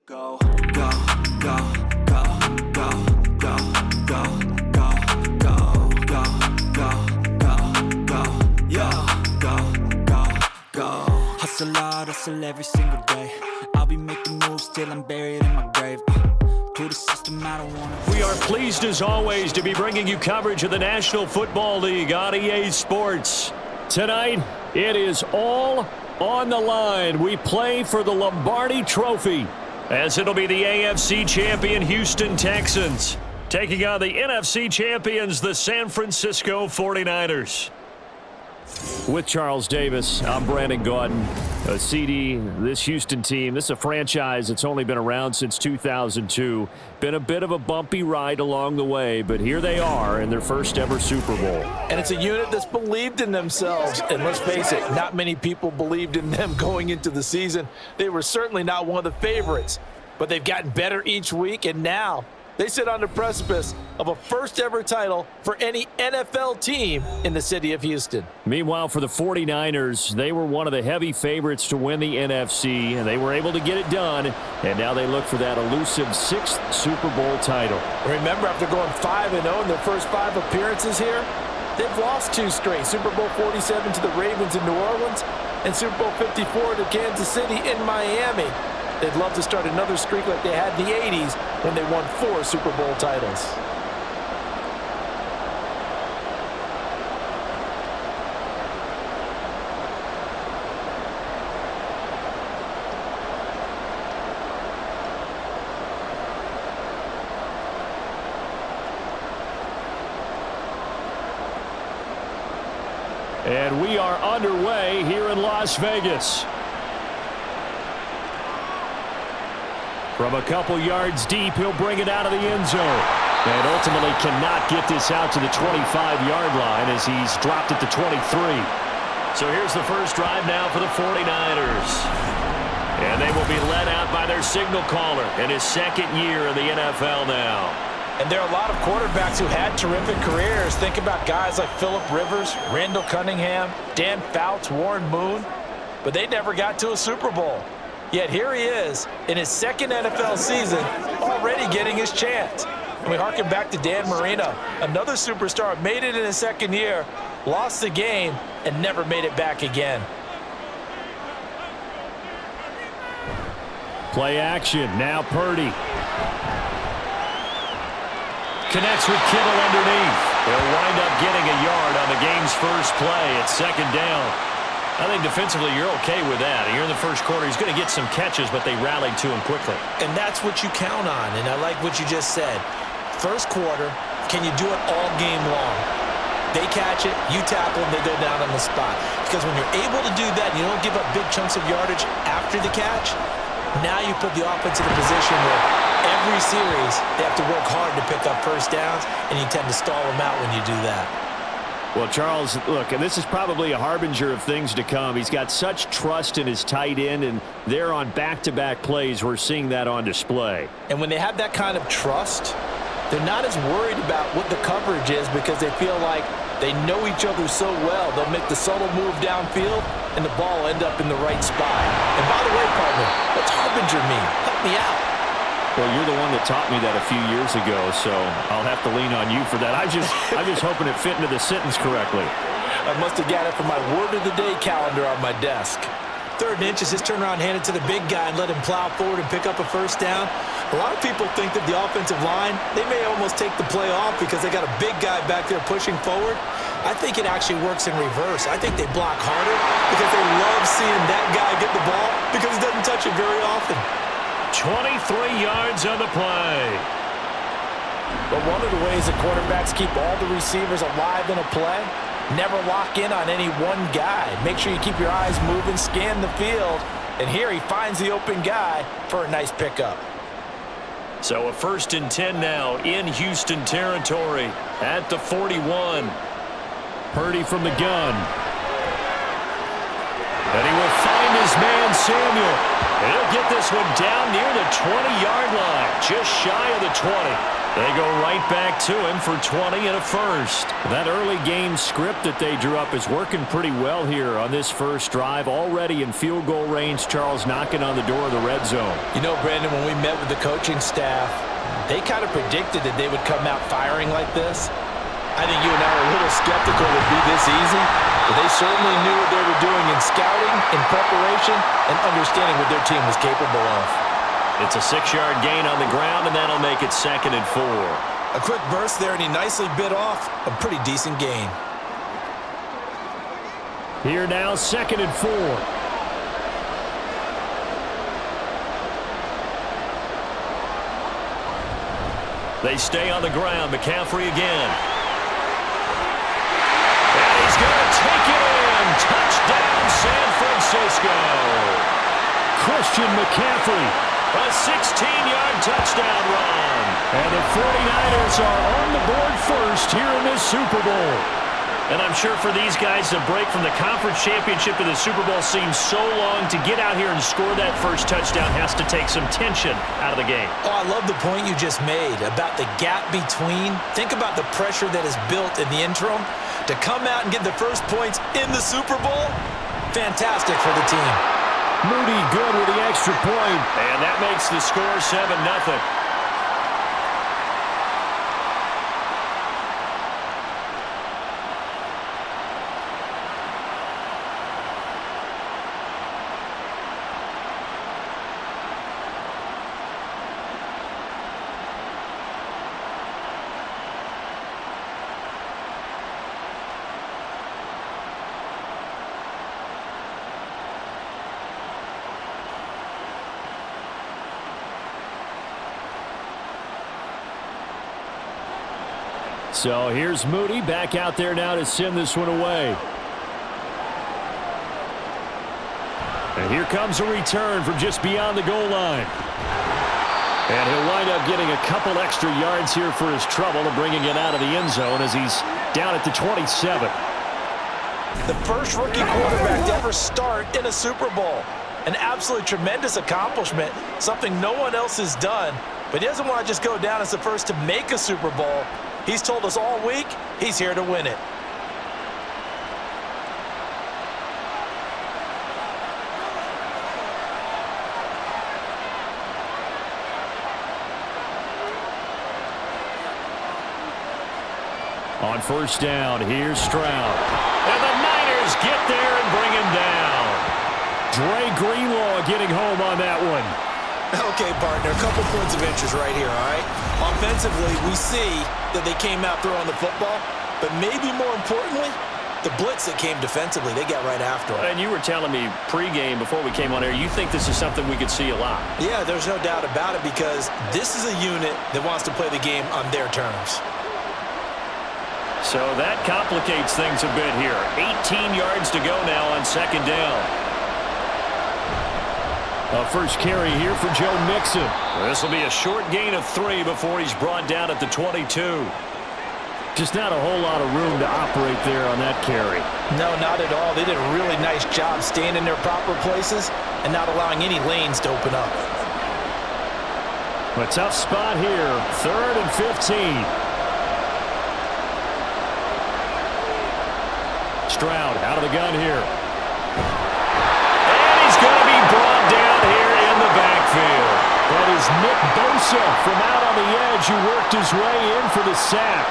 Go, go, go, go, go, go, go, go, go, go, go, go, go, yeah, go, go, go. Hustle hard, hustle every single day. I'll be making moves till I'm buried in my grave. To the system, I don't wanna. We are pleased as always to be bringing you coverage of the National Football League on EA Sports. Tonight, it is all on the line. We play for the Lombardi Trophy, as it'll be the AFC champion Houston Texans taking on the NFC champions, the San Francisco 49ers. With Charles Davis, I'm Brandon Gaudin. CD, this Houston team, this is a franchise that's only been around since 2002. Been a bit of a bumpy ride along the way, but here they are in their first ever Super Bowl. And it's a unit that's believed in themselves. And let's face it, not many people believed in them going into the season. They were certainly not one of the favorites, but they've gotten better each week, and now they sit on the precipice of a first-ever title for any NFL team in the city of Houston. Meanwhile, for the 49ers, they were one of the heavy favorites to win the NFC, and they were able to get it done, and now they look for that elusive 6th Super Bowl title. Remember, after going 5-0 in their first 5 appearances here, they've lost 2 straight. Super Bowl 47 to the Ravens in New Orleans and Super Bowl 54 to Kansas City in Miami. They'd love to start another streak like they had in the 80s when they won 4 Super Bowl titles. And we are underway here in Las Vegas. From a couple yards deep, he'll bring it out of the end zone. And ultimately cannot get this out to the 25-yard line as he's dropped it to 23. So here's the first drive now for the 49ers. And they will be led out by their signal caller in his second year in the NFL now. And there are a lot of quarterbacks who had terrific careers. Think about guys like Phillip Rivers, Randall Cunningham, Dan Fouts, Warren Moon. But they never got to a Super Bowl. Yet here he is in his second NFL season, already getting his chance. And we harken back to Dan Marino, another superstar, made it in his second year, lost the game, and never made it back again. Play action, now Purdy. Connects with Kittle underneath. He'll wind up getting a yard on the game's first play at second down. I think defensively you're okay with that. Here in the first quarter, he's going to get some catches, but they rallied to him quickly. And that's what you count on, and I like what you just said. First quarter, can you do it all game long? They catch it, you tackle them, they go down on the spot. Because when you're able to do that, and you don't give up big chunks of yardage after the catch, now you put the offense in a position where every series they have to work hard to pick up first downs, and you tend to stall them out when you do that. Well, Charles, look, and this is probably a harbinger of things to come. He's got such trust in his tight end, and they're on back-to-back plays. We're seeing that on display. And when they have that kind of trust, they're not as worried about what the coverage is because they feel like they know each other so well. They'll make the subtle move downfield, and the ball will end up in the right spot. And by the way, partner, what's harbinger mean? Help me out. Well, you're the one that taught me that a few years ago, so I'll have to lean on you for that. I'm just hoping it fit into the sentence correctly. I must have got it from my word of the day calendar on my desk. 3rd and inches, his turnaround, hand it to the big guy and let him plow forward and pick up a first down. A lot of people think that the offensive line, they may almost take the play off because they got a big guy back there pushing forward. I think it actually works in reverse. I think they block harder because they love seeing that guy get the ball because he doesn't touch it very often. 23 yards on the play. But one of the ways that quarterbacks keep all the receivers alive in a play, never lock in on any one guy. Make sure you keep your eyes moving, scan the field, and here he finds the open guy for a nice pickup. So a 1st and 10 now in Houston territory at the 41. Purdy from the gun. And he will find his man Samuel. And he'll get this one down near the 20-yard line. just shy of the 20. They go right back to him for 20 and a first. That early game script that they drew up is working pretty well here on this first drive. Already in field goal range, Charles knocking on the door of the red zone. You know, Brandon, when we met with the coaching staff, they kind of predicted that they would come out firing like this. I think you and I were a little skeptical it would be this easy, but they certainly knew what they were doing in scouting, in preparation, and understanding what their team was capable of. It's a 6-yard gain on the ground, and that'll make it 2nd and 4. A quick burst there, and he nicely bit off a pretty decent gain. Here now, 2nd and 4. They stay on the ground. McCaffrey again. And he's going to take it in. Touchdown, San Francisco. Christian McCaffrey. A 16-yard touchdown run. And the 49ers are on the board first here in this Super Bowl. And I'm sure for these guys, the break from the conference championship to the Super Bowl seems so long. To get out here and score that first touchdown has to take some tension out of the game. Oh, I love the point you just made about the gap between. Think about the pressure that is built in the interim. To come out and get the first points in the Super Bowl, fantastic for the team. Moody good with the extra point. And that makes the score 7-0. So here's Moody back out there now to send this one away. And here comes a return from just beyond the goal line. And he'll wind up getting a couple extra yards here for his trouble and bringing it out of the end zone as he's down at the 27. The first rookie quarterback to ever start in a Super Bowl. An absolutely tremendous accomplishment, something no one else has done. But he doesn't want to just go down as the first to make a Super Bowl. He's told us all week he's here to win it. On first down, here's Stroud. And the Niners get there and bring him down. Dre Greenlaw getting home on that one. Okay, partner, a couple points of interest right here, all right? Offensively, we see that they came out throwing the football, but maybe more importantly, the blitz that came defensively, they got right after it. And you were telling me pregame before we came on air, you think this is something we could see a lot. Yeah, there's no doubt about it because this is a unit that wants to play the game on their terms. So that complicates things a bit here. 18 yards to go now on second down. A first carry here for Joe Mixon. This will be a short gain of 3 before he's brought down at the 22. Just not a whole lot of room to operate there on that carry. No, not at all. They did a really nice job staying in their proper places and not allowing any lanes to open up. A tough spot here. 3rd and 15. Stroud out of the gun here. And he's going to be brought down here in the backfield. That is Nick Bosa from out on the edge who worked his way in for the sack.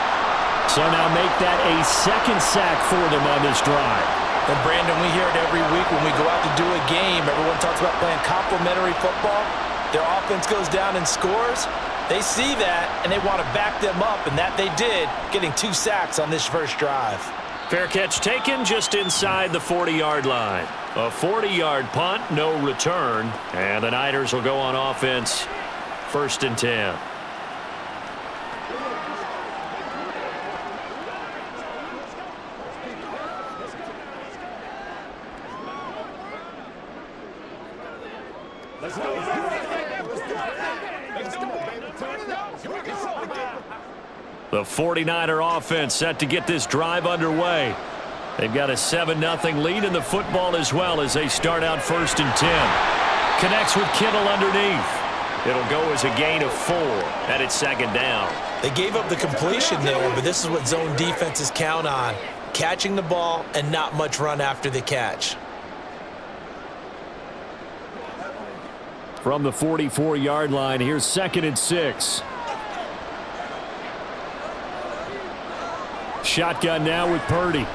So now make that a second sack for them on this drive. And Brandon, we hear it every week when we go out to do a game. Everyone talks about playing complementary football. Their offense goes down and scores. They see that, and they want to back them up, and that they did, getting 2 sacks on this first drive. Fair catch taken just inside the 40-yard line. A 40-yard punt, no return. And the Niners will go on offense, 1st and 10. The 49er offense set to get this drive underway. They've got a 7-0 lead in the football as well as they start out 1st and 10. Connects with Kittle underneath. It'll go as a gain of 4, and it's second down. They gave up the completion there, but this is what zone defenses count on. Catching the ball and not much run after the catch. From the 44-yard line, here's 2nd and 6. Shotgun now with Purdy.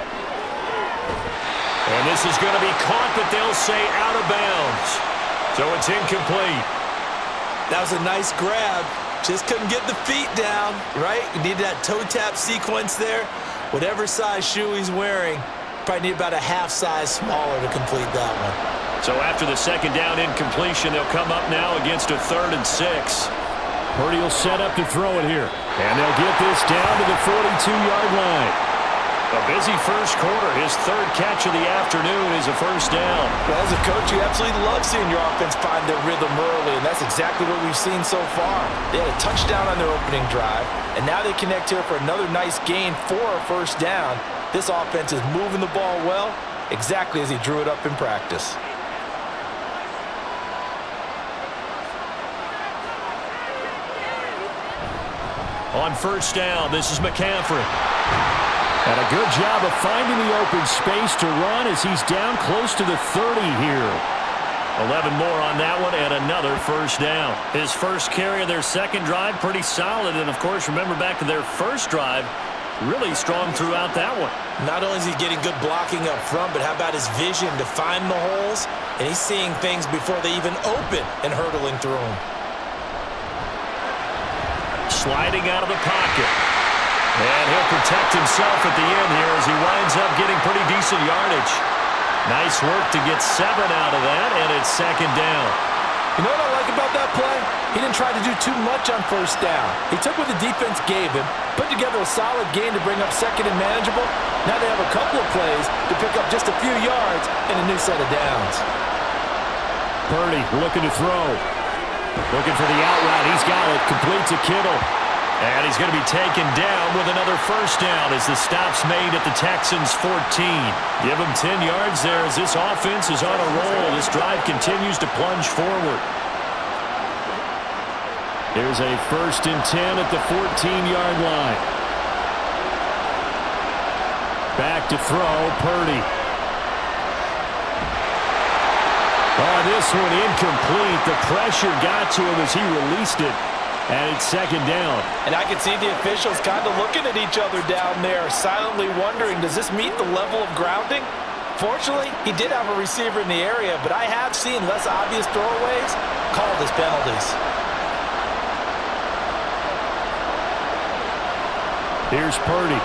And this is going to be caught, but they'll say out of bounds. So it's incomplete. That was a nice grab. Just couldn't get the feet down, right? You need that toe tap sequence there. Whatever size shoe he's wearing, probably need about a half size smaller to complete that one. So after the second down incompletion, they'll come up now against a 3rd and 6. Purdy will set up to throw it here. And they'll get this down to the 42-yard line. A busy first quarter. His 3rd catch of the afternoon is a first down. Well, as a coach, you absolutely love seeing your offense find their rhythm early, and that's exactly what we've seen so far. They had a touchdown on their opening drive, and now they connect here for another nice gain for a first down. This offense is moving the ball well, exactly as he drew it up in practice. On first down, this is McCaffrey. And a good job of finding the open space to run as he's down close to the 30 here. 11 more on that one and another first down. His first carry of their second drive, pretty solid. And, of course, remember back to their first drive, really strong throughout that one. Not only is he getting good blocking up front, but how about his vision to find the holes? And he's seeing things before they even open and hurdling through them. Sliding out of the pocket. And he'll protect himself at the end here as he winds up getting pretty decent yardage. Nice work to get 7 out of that, and it's second down. You know what I like about that play? He didn't try to do too much on first down. He took what the defense gave him, put together a solid gain to bring up second and manageable. Now they have a couple of plays to pick up just a few yards and a new set of downs. Purdy looking to throw. Looking for the out route. He's got it. Completes a Kittle. And he's going to be taken down with another first down as the stop's made at the Texans' 14. Give him 10 yards there as this offense is on a roll. This drive continues to plunge forward. Here's a 1st and 10 at the 14-yard line. Back to throw, Purdy. Oh, this one incomplete. The pressure got to him as he released it. And it's second down. And I can see the officials kind of looking at each other down there, silently wondering, does this meet the level of grounding? Fortunately, he did have a receiver in the area, but I have seen less obvious throwaways called as penalties. Here's Purdy.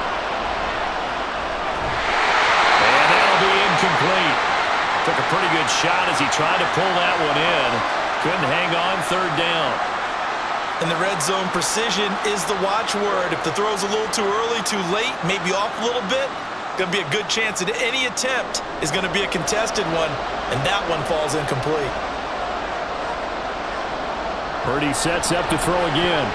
And that'll be incomplete. Took a pretty good shot as he tried to pull that one in. Couldn't hang on, 3rd down. In the red zone, precision is the watchword. If the throw's a little too early, too late, maybe off a little bit, going to be a good chance that any attempt is going to be a contested one, and that one falls incomplete. Purdy sets up to throw again.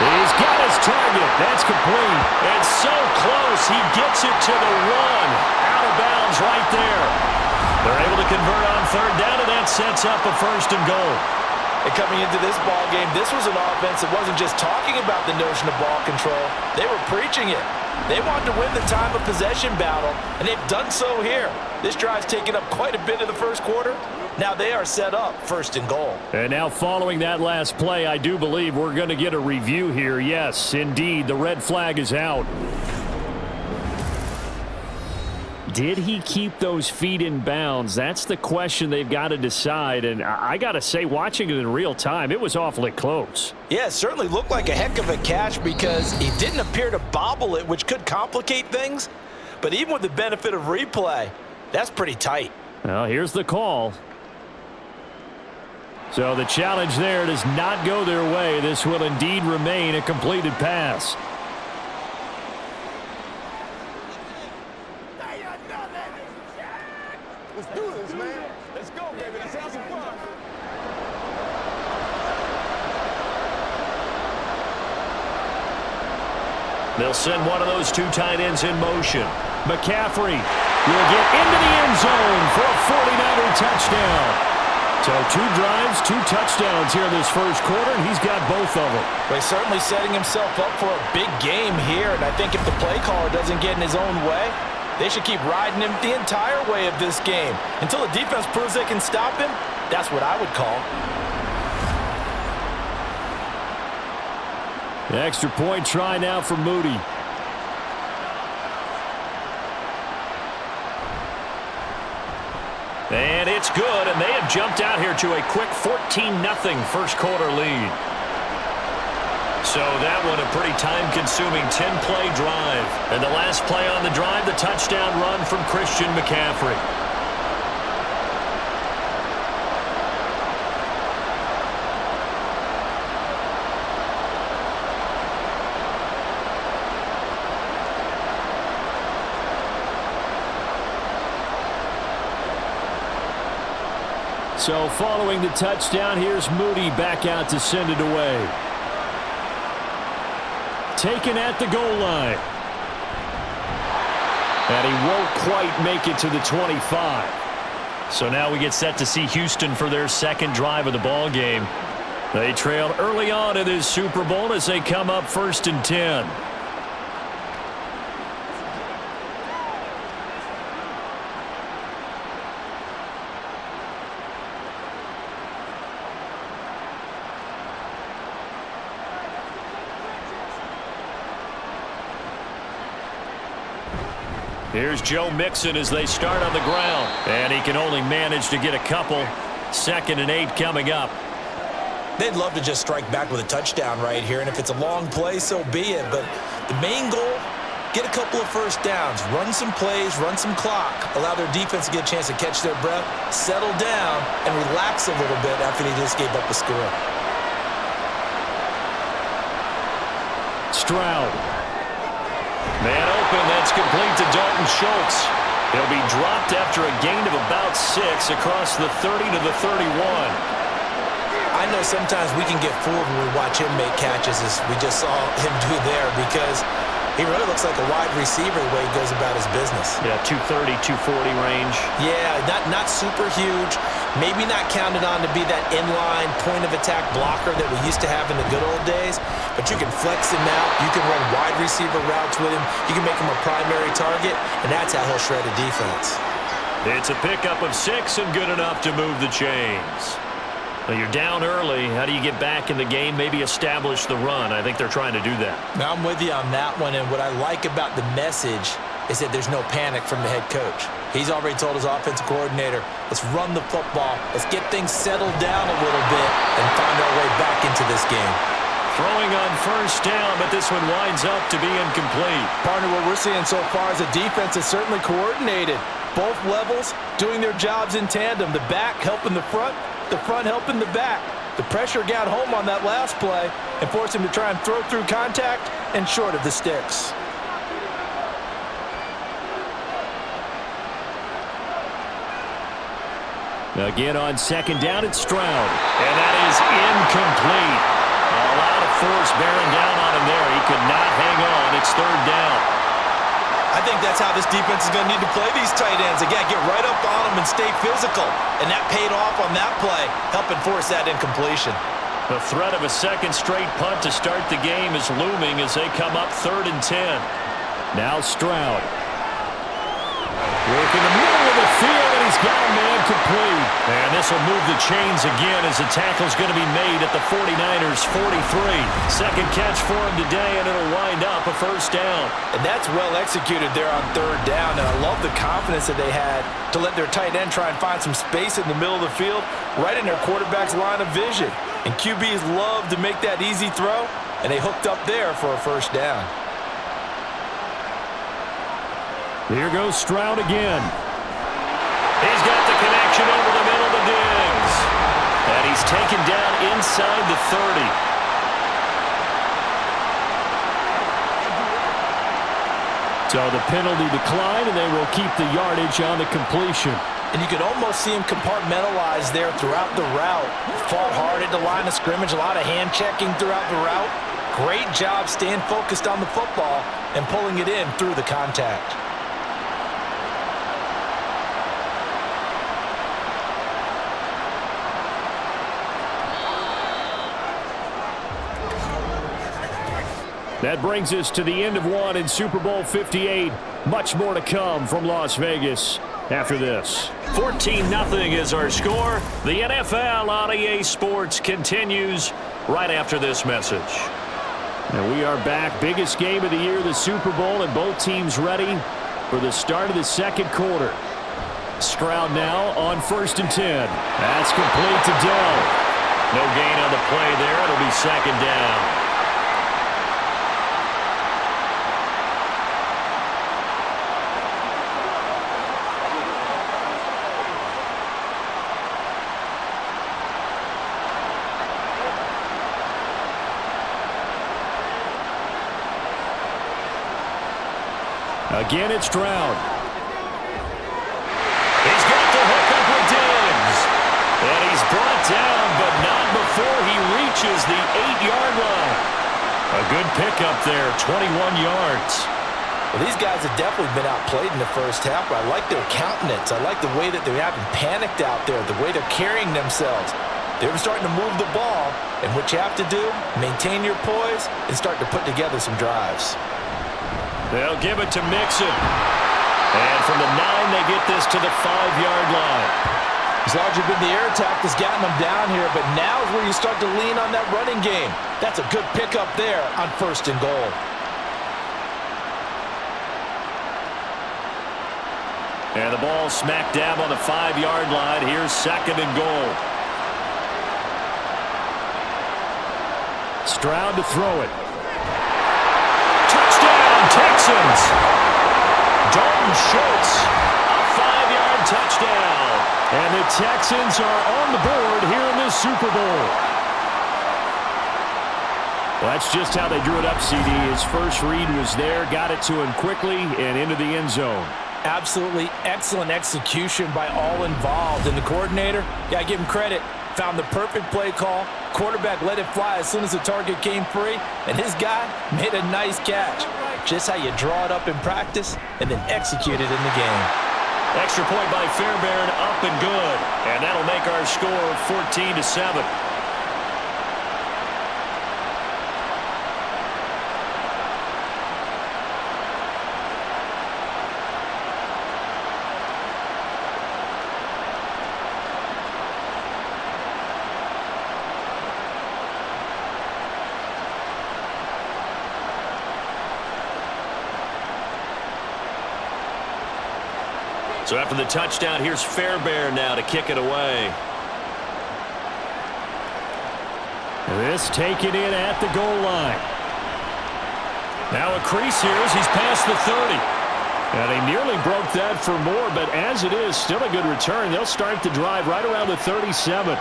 He's got his target. That's complete. And so close, he gets it to the 1. Out of bounds right there. They're able to convert on 3rd down, and that sets up a 1st and goal. And coming into this ball game, this was an offense that wasn't just talking about the notion of ball control. They were preaching it. They wanted to win the time of possession battle, and they've done so here. This drive's taken up quite a bit of the first quarter. Now they are set up 1st and goal. And now following that last play, I do believe we're going to get a review here. Yes, indeed, the red flag is out. Did he keep those feet in bounds? That's the question they've got to decide. And I got to say, watching it in real time, it was awfully close. Yeah, it certainly looked like a heck of a catch because he didn't appear to bobble it, which could complicate things. But even with the benefit of replay, that's pretty tight. Well, here's the call. So the challenge there does not go their way. This will indeed remain a completed pass. Let's do this, man. Let's go, baby. Let's have some fun. They'll send one of those 2 tight ends in motion. McCaffrey will get into the end zone for a 49er touchdown. So 2 drives, 2 touchdowns here in this first quarter, and he's got both of them. Well, he's certainly setting himself up for a big game here, and I think if the play caller doesn't get in his own way, they should keep riding him the entire way of this game. Until the defense proves they can stop him, that's what I would call. The extra point try now for Moody. And it's good, and they have jumped out here to a quick 14-0 first quarter lead. So that one a pretty time-consuming 10-play drive. And the last play on the drive, the touchdown run from Christian McCaffrey. So following the touchdown, here's Moody back out to send it away. Taken at the goal line. And he won't quite make it to the 25. So now we get set to see Houston for their second drive of the ball game. They trailed early on in this Super Bowl as they come up 1st and 10. Here's Joe Mixon as they start on the ground. And he can only manage to get a couple. 2nd and 8 coming up. They'd love to just strike back with a touchdown right here, and if it's a long play, so be it. But the main goal, get a couple of first downs, run some plays, run some clock, allow their defense to get a chance to catch their breath, settle down, and relax a little bit after they just gave up a score. Stroud. Man open, that's complete to Dalton Schultz. He'll be dropped after a gain of about 6 across the 30 to the 31. I know sometimes we can get fooled when we watch him make catches, as we just saw him do there, because he really looks like a wide receiver the way he goes about his business. Yeah, 230, 240 range. Yeah, not super huge. Maybe not counted on to be that inline point-of-attack blocker that we used to have in the good old days, but you can flex him out. You can run wide receiver routes with him. You can make him a primary target, and that's how he'll shred a defense. It's a pickup of 6 and good enough to move the chains. Well, you're down early. How do you get back in the game? Maybe establish the run. I think they're trying to do that. Now, I'm with you on that one, and what I like about the message is that there's no panic from the head coach. He's already told his offensive coordinator, let's run the football, let's get things settled down a little bit and find our way back into this game. Throwing on 1st down, but this one winds up to be incomplete. Partner, what we're seeing so far is the defense is certainly coordinated. Both levels doing their jobs in tandem. The back helping the front helping the back. The pressure got home on that last play and forced him to try and throw through contact and short of the sticks. Again on 2nd down, it's Stroud. And that is incomplete. A lot of force bearing down on him there. He could not hang on. It's 3rd down. I think that's how this defense is going to need to play these tight ends. They got to get right up on them and stay physical. And that paid off on that play, helping force that incompletion. The threat of a 2nd straight punt to start the game is looming as they come up 3rd and 10. Now Stroud. Working the middle of the field, and he's got a man complete. And this will move the chains again as the tackle's going to be made at the 49ers' 43. 2nd catch for him today, and it'll wind up a 1st down. And that's well executed there on 3rd down. And I love the confidence that they had to let their tight end try and find some space in the middle of the field, right in their quarterback's line of vision. And QBs love to make that easy throw, and they hooked up there for a 1st down. Here goes Stroud again. He's got the connection over the middle to Diggs. And he's taken down inside the 30. So the penalty declined, and they will keep the yardage on the completion. And you could almost see him compartmentalize there throughout the route. Fought hard at the line of scrimmage, a lot of hand checking throughout the route. Great job staying focused on the football and pulling it in through the contact. That brings us to the end of one in Super Bowl 58. Much more to come from Las Vegas after this. 14-0 is our score. The NFL on EA Sports continues right after this message. And we are back. Biggest game of the year, the Super Bowl, and both teams ready for the start of the second quarter. Stroud now on 1st and 10. That's complete to Dell. No gain on the play there. It'll be second down. Again, it's Stroud. He's got the hook up with Diggs. And he's brought down, but not before he reaches the 8-yard line. A good pickup there, 21 yards. Well, these guys have definitely been outplayed in the first half, but I like their countenance. I like the way that they haven't panicked out there, the way they're carrying themselves. They're starting to move the ball, and what you have to do, maintain your poise and start to put together some drives. They'll give it to Mixon. And from the 9, they get this to the 5-yard line. As long as you've been the air attack that's gotten them down here, but now is where you start to lean on that running game. That's a good pickup there on 1st and goal. And the ball smack dab on the 5-yard line. Here's 2nd and goal. Stroud to throw it. Texans. Dalton Schultz, a 5-yard touchdown. And the Texans are on the board here in this Super Bowl. Well, that's just how they drew it up, CD. His first read was there, got it to him quickly, and into the end zone. Absolutely excellent execution by all involved. And the coordinator, got to give him credit, found the perfect play call. Quarterback let it fly as soon as the target came free, and his guy made a nice catch. Just how you draw it up in practice and then execute it in the game. Extra point by Fairbairn, up and good. And that'll make our score 14-7. So after the touchdown, here's Fairbairn now to kick it away. This taken in at the goal line. Now a crease here as he's past the 30. And he nearly broke that for more, but as it is, still a good return. They'll start the drive right around the 37.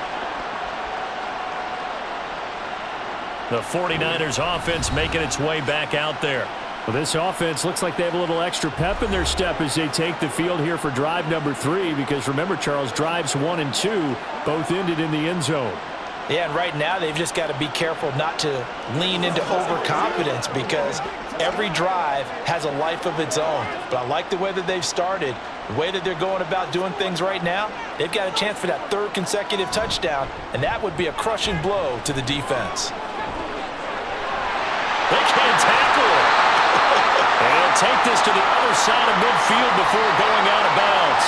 The 49ers offense making its way back out there. Well, this offense looks like they have a little extra pep in their step as they take the field here for drive number 3, because remember, Charles, drives 1 and 2 both ended in the end zone. Yeah, and right now they've just got to be careful not to lean into overconfidence, because every drive has a life of its own. But I like the way that they've started, the way that they're going about doing things right now. They've got a chance for that 3rd consecutive touchdown, and that would be a crushing blow to the defense. They can't tackle it. They'll take this to the other side of midfield before going out of bounds.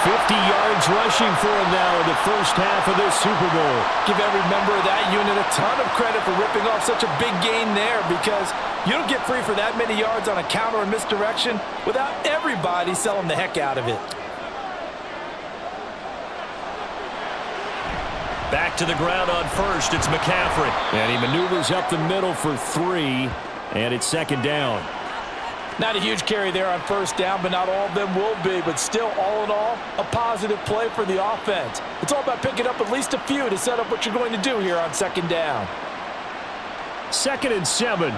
50 yards rushing for him now in the first half of this Super Bowl. Give every member of that unit a ton of credit for ripping off such a big gain there, because you don't get free for that many yards on a counter or misdirection without everybody selling the heck out of it. Back to the ground on 1st, it's McCaffrey. And he maneuvers up the middle for 3, and it's 2nd down. Not a huge carry there on 1st down, but not all of them will be. But still, all in all, a positive play for the offense. It's all about picking up at least a few to set up what you're going to do here on 2nd down. 2nd and 7.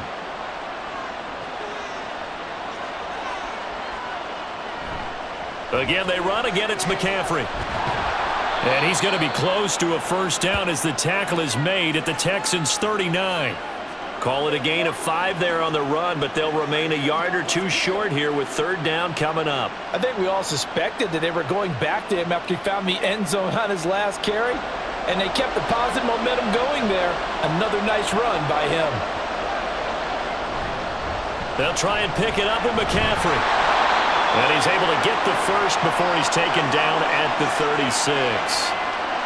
Again, they run. Again, it's McCaffrey. And he's going to be close to a 1st down as the tackle is made at the Texans' 39. Call it a gain of 5 there on the run, but they'll remain a yard or 2 short here with 3rd down coming up. I think we all suspected that they were going back to him after he found the end zone on his last carry, and they kept the positive momentum going there. Another nice run by him. They'll try and pick it up with McCaffrey. And he's able to get the first before he's taken down at the 36.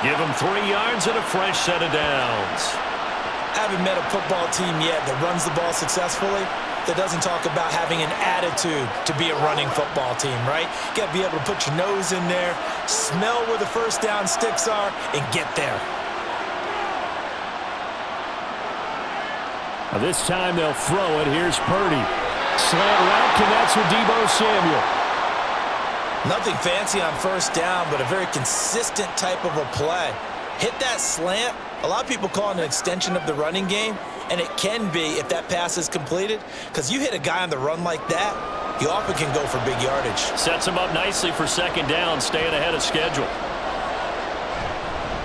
Give him 3 yards and a fresh set of downs. I haven't met a football team yet that runs the ball successfully that doesn't talk about having an attitude to be a running football team, right? You got to be able to put your nose in there, smell where the first down sticks are, and get there. Now this time they'll throw it. Here's Purdy. Slant route connects with Deebo Samuel. Nothing fancy on first down, but a very consistent type of a play. Hit that slant. A lot of people call it an extension of the running game, and it can be if that pass is completed, because you hit a guy on the run like that, you often can go for big yardage. Sets him up nicely for second down, staying ahead of schedule.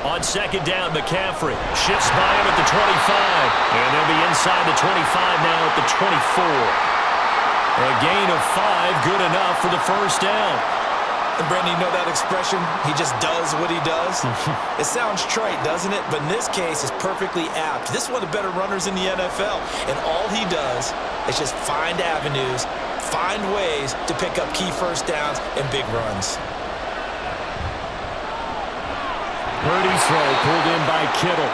On second down, McCaffrey shifts by him at the 25, and they'll be inside the 25 now at the 24. A gain of 5, good enough for the first down. And Brandon, you know that expression? He just does what he does. It sounds trite, doesn't it? But in this case, it's perfectly apt. This is one of the better runners in the NFL. And all he does is just find avenues, find ways to pick up key first downs and big runs. Purdy's throw pulled in by Kittle.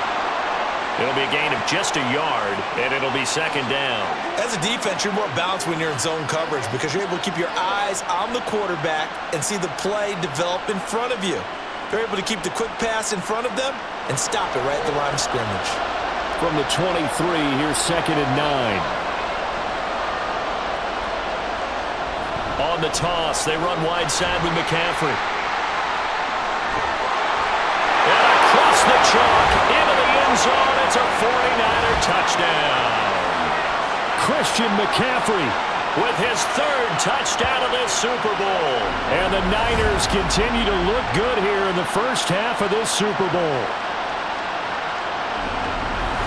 It'll be a gain of just a yard, and it'll be second down. As a defense, you're more balanced when you're in zone coverage because you're able to keep your eyes on the quarterback and see the play develop in front of you. They're able to keep the quick pass in front of them and stop it right at the line of scrimmage. From the 23, here's second and 9. On the toss, they run wide side with McCaffrey. And across the chalk, into the end zone, it's a 49er touchdown. Christian McCaffrey with his 3rd touchdown of this Super Bowl. And the Niners continue to look good here in the first half of this Super Bowl.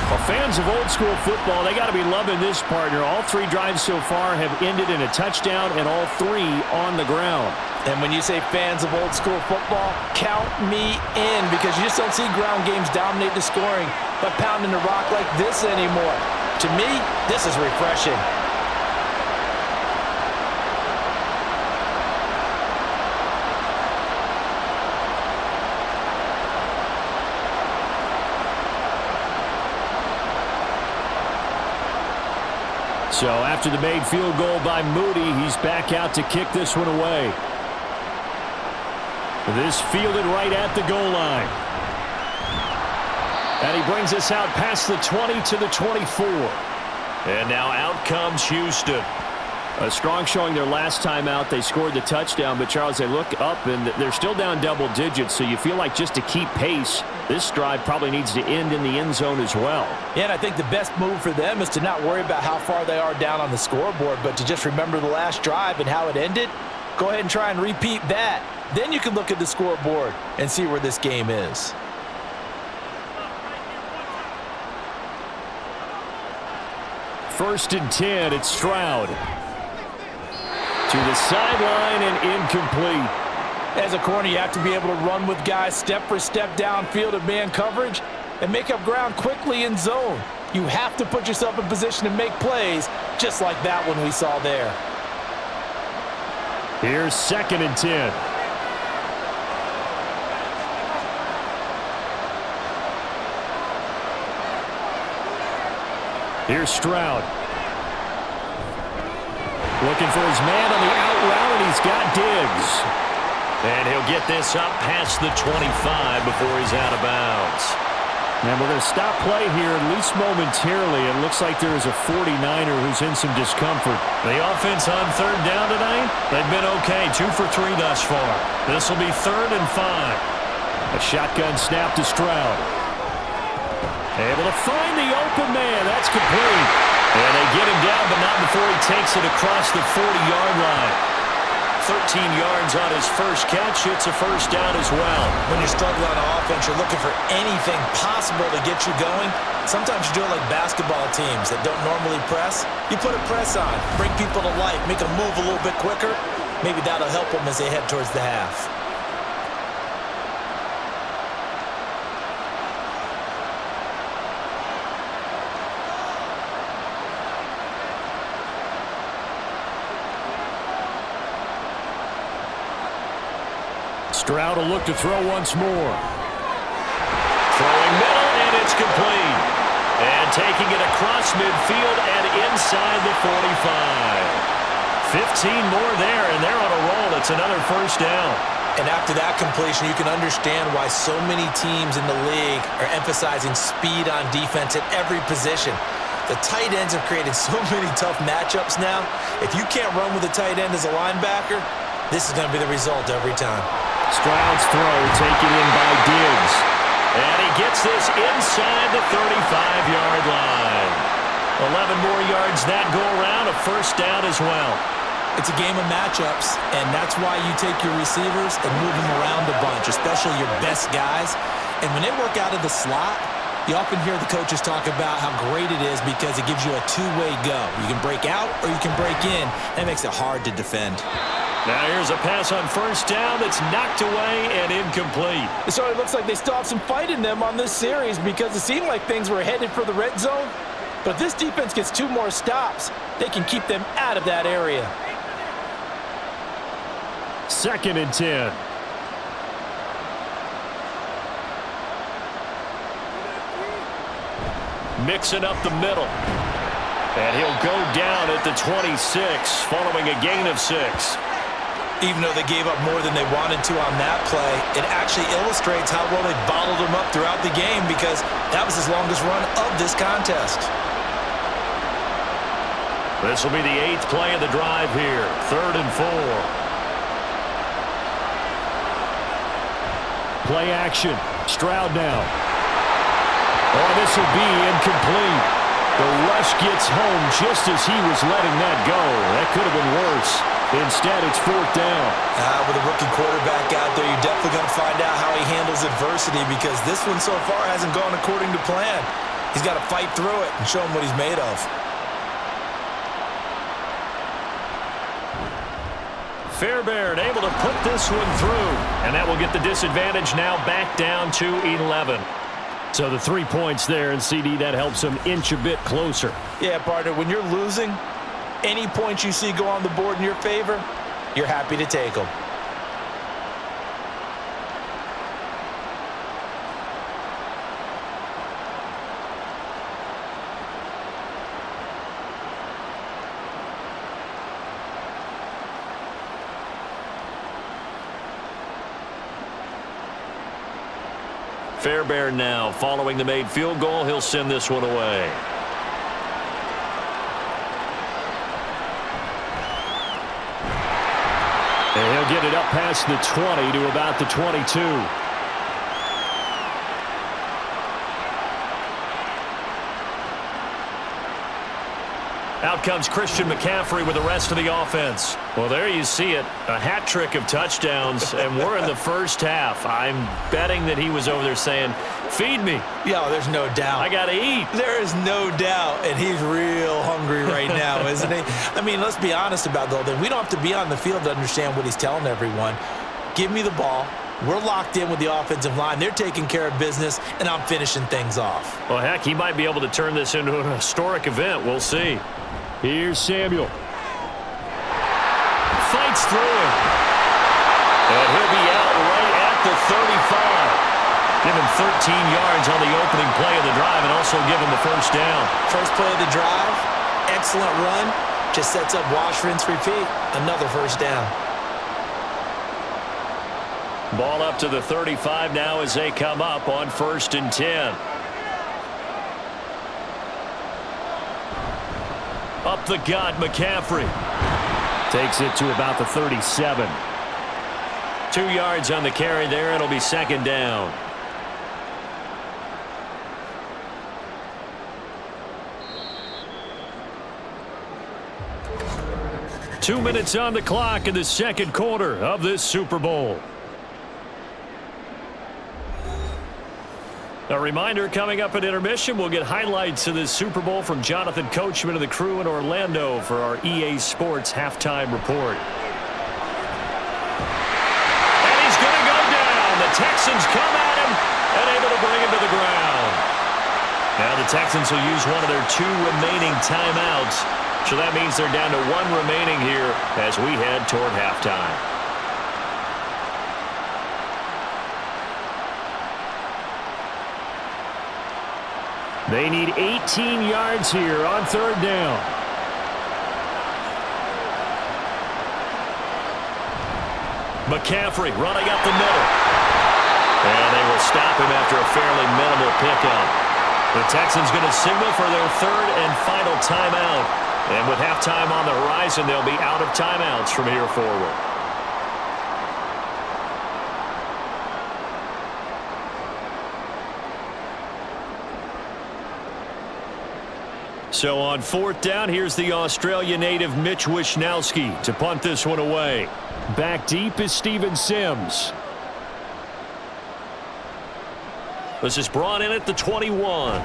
Well, fans of old school football, they got to be loving this partner. All 3 drives so far have ended in a touchdown, and all 3 on the ground. And when you say fans of old school football, count me in, because you just don't see ground games dominate the scoring by pounding the rock like this anymore. To me, this is refreshing. So after the made field goal by Moody, he's back out to kick this one away. This fielded right at the goal line. And he brings us out past the 20 to the 24. And now out comes Houston. A strong showing their last time out. They scored the touchdown, but Charles, they look up and they're still down double digits, so you feel like just to keep pace, this drive probably needs to end in the end zone as well. Yeah, and I think the best move for them is to not worry about how far they are down on the scoreboard, but to just remember the last drive and how it ended. Go ahead and try and repeat that. Then you can look at the scoreboard and see where this game is. First and 10, it's Stroud. To the sideline and incomplete. As a corner, you have to be able to run with guys step for step downfield of man coverage and make up ground quickly in zone. You have to put yourself in position to make plays, just like that one we saw there. Here's second and 10. Here's Stroud. Looking for his man on the out route, and he's got Diggs. And he'll get this up past the 25 before he's out of bounds. And we're going to stop play here, at least momentarily. It looks like there is a 49er who's in some discomfort. The offense on third down tonight, they've been okay. 2 for 3 thus far. This will be 3rd and 5. A shotgun snap to Stroud. Able to find the open man. That's complete. And they get him down, but not before he takes it across the 40-yard line. 13 yards on his first catch. It's a first down as well. When you're struggling on offense, you're looking for anything possible to get you going. Sometimes you do it like basketball teams that don't normally press. You put a press on, bring people to life, make them move a little bit quicker. Maybe that'll help them as they head towards the half. Stroud will look to throw once more. Throwing middle, and it's complete. And taking it across midfield and inside the 45. 15 more there, and they're on a roll. It's another first down. And after that completion, you can understand why so many teams in the league are emphasizing speed on defense at every position. The tight ends have created so many tough matchups now. If you can't run with a tight end as a linebacker, this is going to be the result every time. Stroud's throw taken in by Diggs. And he gets this inside the 35-yard line. 11 more yards that go around, a first down as well. It's a game of matchups, and that's why you take your receivers and move them around a bunch, especially your best guys. And when they work out of the slot, you often hear the coaches talk about how great it is because it gives you a two-way go. You can break out or you can break in. That makes it hard to defend. Now here's a pass on first down that's knocked away and incomplete. So it looks like they still have some fight in them on this series because it seemed like things were headed for the red zone. But if this defense gets 2 more stops, they can keep them out of that area. 2nd and 10. Mixing up the middle. And he'll go down at the 26 following a gain of 6. Even though they gave up more than they wanted to on that play, it actually illustrates how well they bottled them up throughout the game because that was his longest run of this contest. This will be the 8th play of the drive here. 3rd and 4. Play action. Stroud now. Oh, this will be incomplete. The rush gets home just as he was letting that go. That could have been worse. Instead, it's 4th down. With a rookie quarterback out there, you're definitely going to find out how he handles adversity because this one so far hasn't gone according to plan. He's got to fight through it and show him what he's made of. Fairbairn able to put this one through. And that will get the disadvantage now back down to 11. So the 3 points there, and CD, that helps him inch a bit closer. Yeah, partner, when you're losing, any points you see go on the board in your favor, you're happy to take them. Fairbairn now, following the made field goal, he'll send this one away. And he'll get it up past the 20 to about the 22. Out comes Christian McCaffrey with the rest of the offense. Well, there you see it. A hat trick of touchdowns, and we're in the first half. I'm betting that he was over there saying, feed me. Yeah, there's no doubt. I got to eat. There is no doubt, and he's real hungry right now, isn't he? I mean, let's be honest about the whole thing. We don't have to be on the field to understand what he's telling everyone. Give me the ball. We're locked in with the offensive line. They're taking care of business, and I'm finishing things off. Well, heck, he might be able to turn this into an historic event. We'll see. Here's Samuel. Fights through it. And he'll be out right at the 35. Give him 13 yards on the opening play of the drive and also give him the first down. First play of the drive, excellent run. Just sets up wash, rinse, repeat. Another first down. Ball up to the 35 now as they come up on 1st and 10. Up the gut, McCaffrey. Takes it to about the 37. 2 yards on the carry there. It'll be 2nd down. Two minutes on the clock in the second quarter of this Super Bowl. A reminder, coming up at intermission, we'll get highlights of this Super Bowl from Jonathan Coachman and the crew in Orlando for our EA Sports halftime report. And he's going to go down. The Texans come at him and able to bring him to the ground. Now the Texans will use one of their 2 remaining timeouts. So that means they're down to 1 remaining here as we head toward halftime. They need 18 yards here on third down. McCaffrey running up the middle. And they will stop him after a fairly minimal pickup. The Texans going to signal for their third and final timeout. And with halftime on the horizon, they'll be out of timeouts from here forward. So on fourth down, here's the Australia native Mitch Wishnowsky to punt this one away. Back deep is Steven Sims. This is brought in at the 21.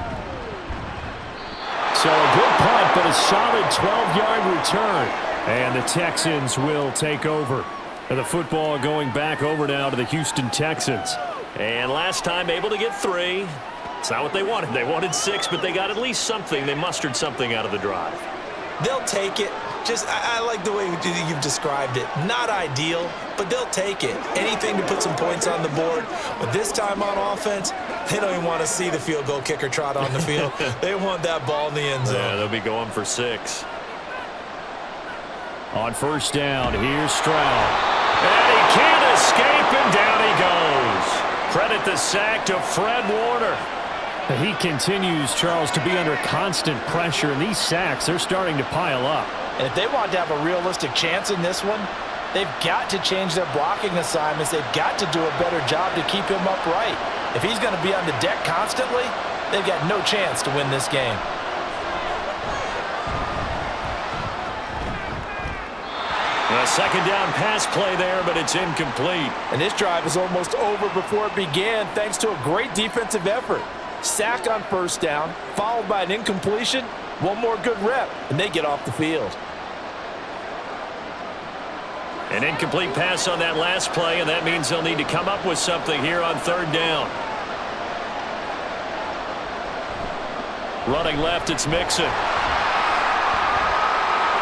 So a good punt, but a solid 12-yard return. And the Texans will take over. And the football going back over now to the Houston Texans. And last time able to get 3. It's not what they wanted. They wanted 6, but they got at least something. They mustered something out of the drive. They'll take it. I like the way you've described it. Not ideal, but they'll take it. Anything to put some points on the board. But this time on offense, they don't even want to see the field goal kicker trot on the field. They want that ball in the end zone. Yeah, they'll be going for 6. On first down, here's Stroud. And he can't escape, and down he goes. Credit the sack to Fred Warner. He continues, Charles, to be under constant pressure, and these sacks, they're starting to pile up. And if they want to have a realistic chance in this one, they've got to change their blocking assignments. They've got to do a better job to keep him upright. If he's going to be on the deck constantly, they've got no chance to win this game. A second down pass play there, but it's incomplete. And this drive is almost over before it began thanks to a great defensive effort. Sack on first down, followed by an incompletion. One more good rep, and they get off the field. An incomplete pass on that last play, and that means they'll need to come up with something here on third down. Running left, it's Mixon.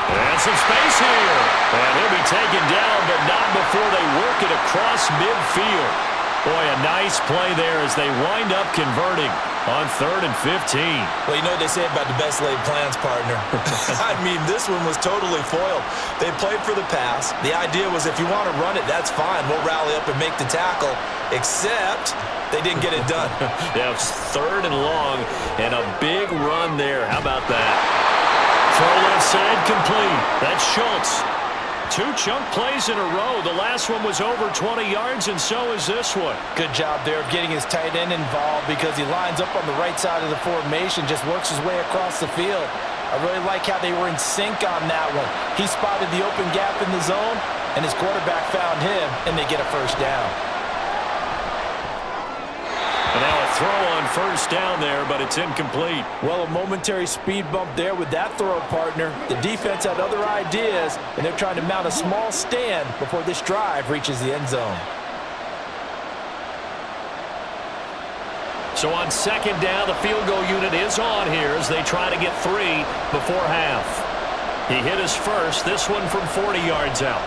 And some space here. And he'll be taken down, but not before they work it across midfield. Boy, a nice play there as they wind up converting on 3rd and 15. Well, you know what they say about the best laid plans, partner. I mean, this one was totally foiled. They played for the pass. The idea was if you want to run it, that's fine. We'll rally up and make the tackle, except they didn't get it done. Yeah, it's 3rd and long, and a big run there. How about that? Throw left side complete. That's Schultz. 2 chunk plays in a row. The last one was over 20 yards, and so is this one. Good job there of getting his tight end involved because he lines up on the right side of the formation, just works his way across the field. I really like how they were in sync on that one. He spotted the open gap in the zone, and his quarterback found him, and they get a first down. And now a throw on first down there, but it's incomplete. Well, a momentary speed bump there with that throw, partner. The defense had other ideas, and they're trying to mount a small stand before this drive reaches the end zone. So on second down, the field goal unit is on here as they try to get 3 before half. He hit his first, this one from 40 yards out.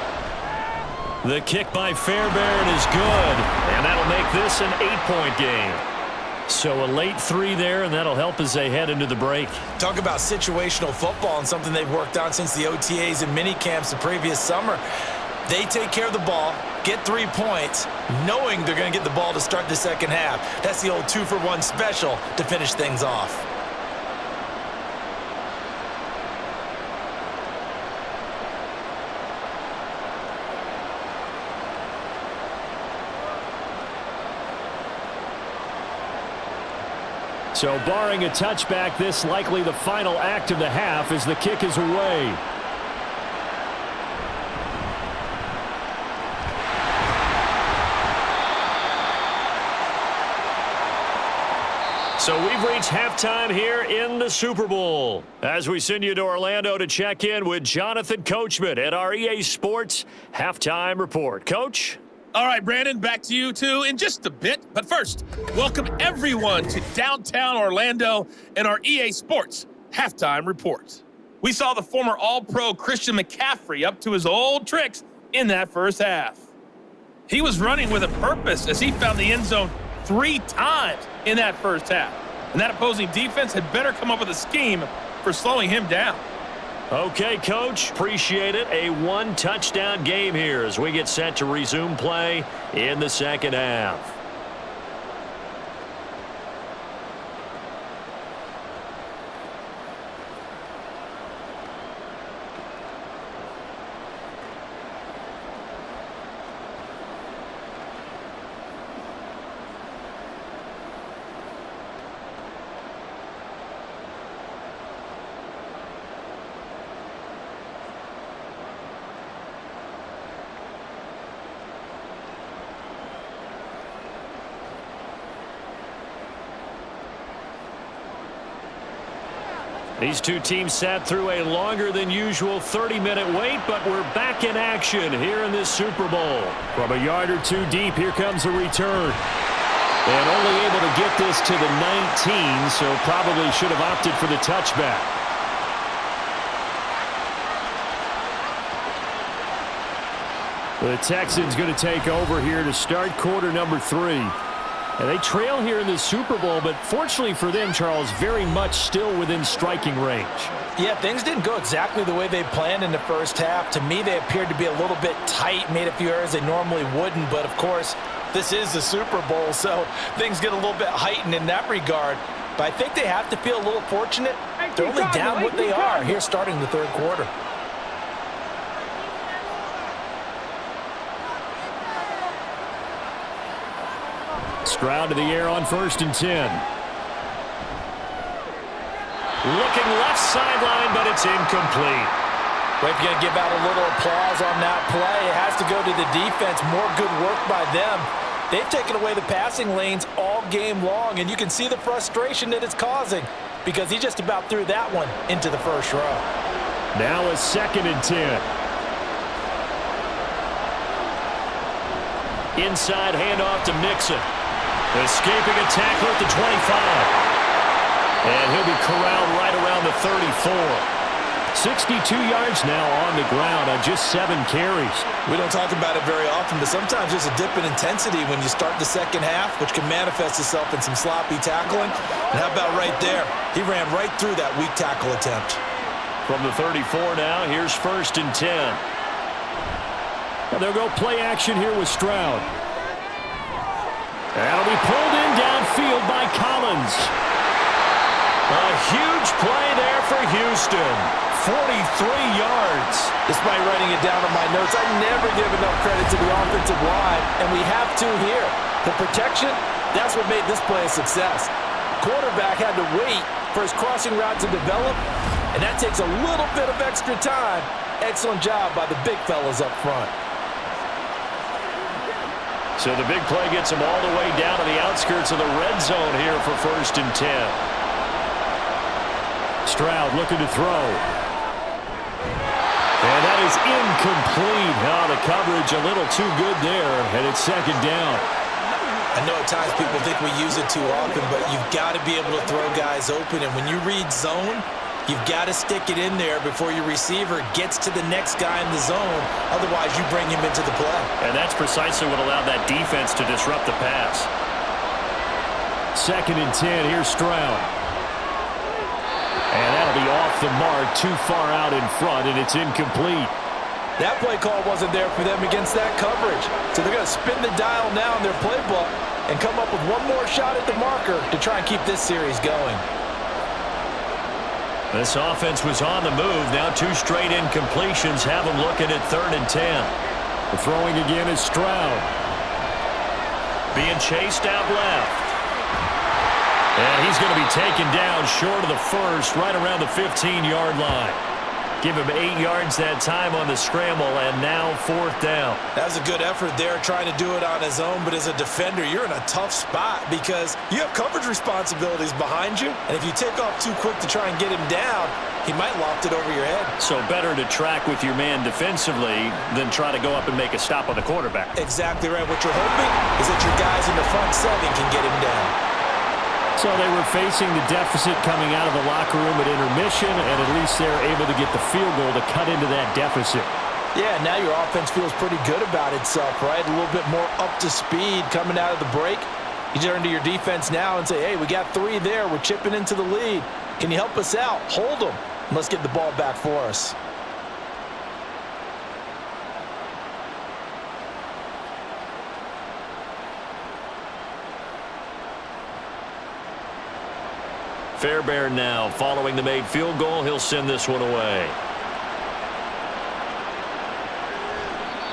The kick by Fairbairn is good, and that'll make this an 8-point game. So a late 3 there, and that'll help as they head into the break. Talk about situational football and something they've worked on since the OTAs and mini camps the previous summer. They take care of the ball, get 3 points, knowing they're going to get the ball to start the second half. That's the old 2-for-1 special to finish things off. So barring a touchback, this likely the final act of the half as the kick is away. So we've reached halftime here in the Super Bowl as we send you to Orlando to check in with Jonathan Coachman at our EA Sports Halftime Report. Coach? All right, Brandon, back to you two in just a bit. But first, welcome everyone to downtown Orlando and our EA Sports Halftime Report. We saw the former All-Pro Christian McCaffrey up to his old tricks in that first half. He was running with a purpose as he found the end zone 3 times in that first half. and that opposing defense had better come up with a scheme for slowing him down. Okay, Coach, appreciate it. A one-touchdown game here as we get set to resume play in the second half. These two teams sat through a longer than usual 30-minute wait, but we're back in action here in this Super Bowl. From a yard or two deep, here comes a return. And only able to get this to the 19, so probably should have opted for the touchback. The Texans going to take over here to start quarter number 3. And they trail here in the Super Bowl, but fortunately for them, Charles, very much still within striking range. Yeah, things didn't go exactly the way they planned in the first half. To me, they appeared to be a little bit tight, made a few errors they normally wouldn't. But, of course, this is the Super Bowl, so things get a little bit heightened in that regard. But I think they have to feel a little fortunate. They're only down what they are here starting the third quarter. Stroud to the air on 1st and 10. Looking left sideline, but it's incomplete. Well, if you're going to give out a little applause on that play, it has to go to the defense. More good work by them. They've taken away the passing lanes all game long, and you can see the frustration that it's causing because he just about threw that one into the first row. Now a 2nd and 10. Inside handoff to Mixon. Escaping a tackle at the 25. And he'll be corralled right around the 34. 62 yards now on the ground on just 7 carries. We don't talk about it very often, but sometimes there's a dip in intensity when you start the second half, which can manifest itself in some sloppy tackling. And how about right there? He ran right through that weak tackle attempt. From the 34 now, here's 1st and 10. And they'll go play action here with Stroud. That'll be pulled in downfield by Collins. A huge play there for Houston. 43 yards. Despite writing it down on my notes, I never give enough credit to the offensive line, and we have to here. The protection, that's what made this play a success. Quarterback had to wait for his crossing route to develop, and that takes a little bit of extra time. Excellent job by the big fellas up front. So the big play gets him all the way down to the outskirts of the red zone here for 1st and 10. Stroud looking to throw. And that is incomplete. Oh, the coverage a little too good there, and it's 2nd down. I know at times people think we use it too often, but you've got to be able to throw guys open. And when you read zone, you've got to stick it in there before your receiver gets to the next guy in the zone. Otherwise, you bring him into the play. And that's precisely what allowed that defense to disrupt the pass. 2nd and 10. Here's Stroud. And that'll be off the mark, too far out in front, and it's incomplete. That play call wasn't there for them against that coverage. So they're going to spin the dial now in their playbook and come up with one more shot at the marker to try and keep this series going. This offense was on the move. Now 2 straight incompletions have them looking at 3rd and 10. The throwing again is Stroud. Being chased out left. And he's going to be taken down short of the first, right around the 15-yard line. Give him 8 yards that time on the scramble, and now 4th down. That was a good effort there trying to do it on his own, but as a defender, you're in a tough spot because you have coverage responsibilities behind you, and if you take off too quick to try and get him down, he might loft it over your head. So better to track with your man defensively than try to go up and make a stop on the quarterback. Exactly right. What you're hoping is that your guys in the front 7 can get him down. So they were facing the deficit coming out of the locker room at intermission, and at least they're able to get the field goal to cut into that deficit. Yeah, now your offense feels pretty good about itself, right? A little bit more up to speed coming out of the break. You turn to your defense now and say, hey, we got 3 there. We're chipping into the lead. Can you help us out? Hold them. Let's get the ball back for us. Fairbairn now following the made field goal. He'll send this one away.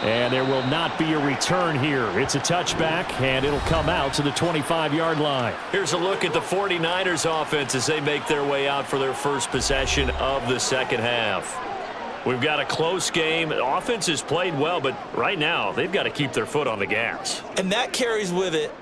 And there will not be a return here. It's a touchback, and it'll come out to the 25-yard line. Here's a look at the 49ers offense as they make their way out for their first possession of the second half. We've got a close game. The offense has played well, but right now they've got to keep their foot on the gas. And that carries with it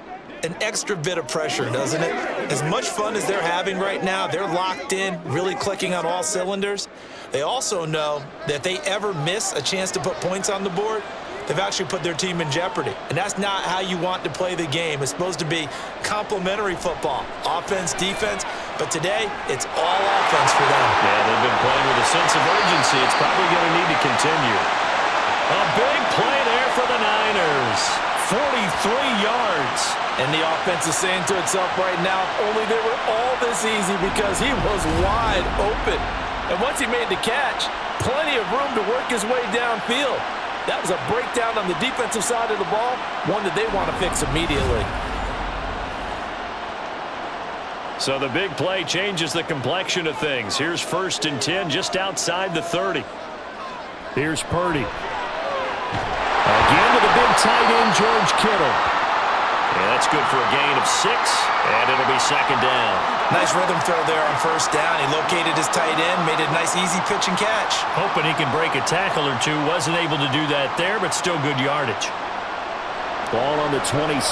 an extra bit of pressure, doesn't it? As much fun as they're having right now, they're locked in, really clicking on all cylinders. They also know that if they ever miss a chance to put points on the board, they've actually put their team in jeopardy. And that's not how you want to play the game. It's supposed to be complementary football, offense, defense. But today, it's all offense for them. Yeah, they've been playing with a sense of urgency. It's probably going to need to continue. A big play there for the Niners. 43 yards. And the offense is saying to itself right now, only they were all this easy because he was wide open. And once he made the catch, plenty of room to work his way downfield. That was a breakdown on the defensive side of the ball, one that they want to fix immediately. So the big play changes the complexion of things. Here's 1st and 10 just outside the 30. Here's Purdy. Again to the big tight end, George Kittle. Yeah, that's good for a gain of 6, and it'll be 2nd down. Nice rhythm throw there on 1st down. He located his tight end, made a nice easy pitch and catch. Hoping he can break a tackle or two. Wasn't able to do that there, but still good yardage. Ball on the 27.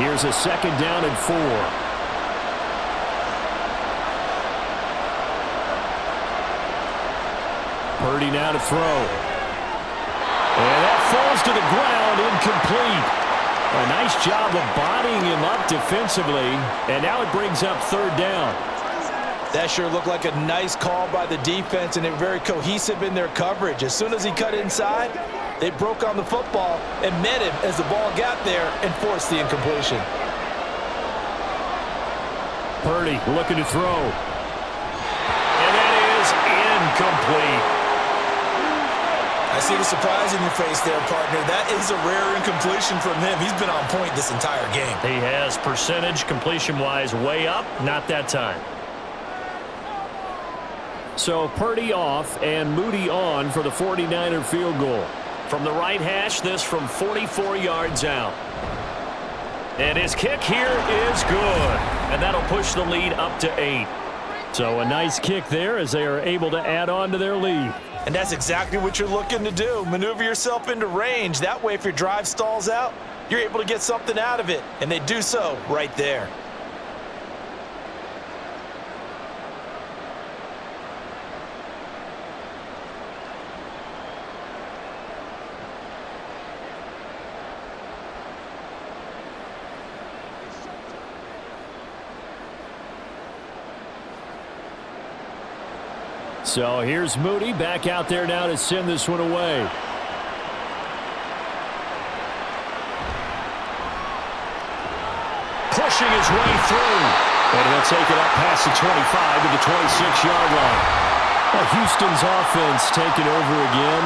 Here's a 2nd down and 4. Purdy now to throw. And that falls to the ground, incomplete. A nice job of bodying him up defensively, and now it brings up 3rd down. That sure looked like a nice call by the defense, and they're very cohesive in their coverage. As soon as he cut inside, they broke on the football and met him as the ball got there and forced the incompletion. Purdy looking to throw. And that is incomplete. I see the surprise in your face there, partner. That is a rare incompletion from him. He's been on point this entire game. He has percentage completion-wise way up. Not that time. So Purdy off and Moody on for the 49er field goal. From the right hash, this from 44 yards out. And his kick here is good. And that'll push the lead up to 8. So a nice kick there as they are able to add on to their lead. And that's exactly what you're looking to do. Maneuver yourself into range. That way, if your drive stalls out, you're able to get something out of it. And they do so right there. So here's Moody back out there now to send this one away. Pushing his way through. And he'll take it up past the 25 to the 26-yard line. Well, Houston's offense taking over again.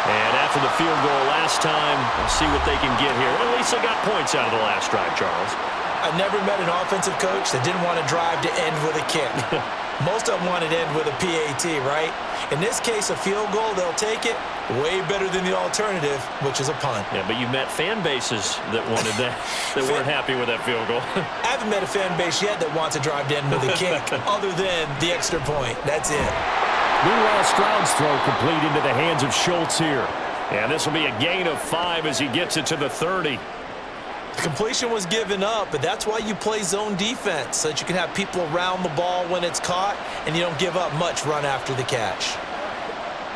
And after the field goal last time, we'll see what they can get here. At least they got points out of the last drive, Charles. I've never met an offensive coach that didn't want to drive to end with a kick. Most of them want to end with a PAT, right? In this case, a field goal, they'll take it. Way better than the alternative, which is a punt. Yeah, but you met fan bases that wanted that, that weren't happy with that field goal. I haven't met a fan base yet that wants to drive to end with a kick, other than the extra point. That's it. Meanwhile, Stroud's throw complete into the hands of Schultz here. And this will be a gain of 5 as he gets it to the 30. The completion was given up, but that's why you play zone defense, so that you can have people around the ball when it's caught, and you don't give up much run after the catch.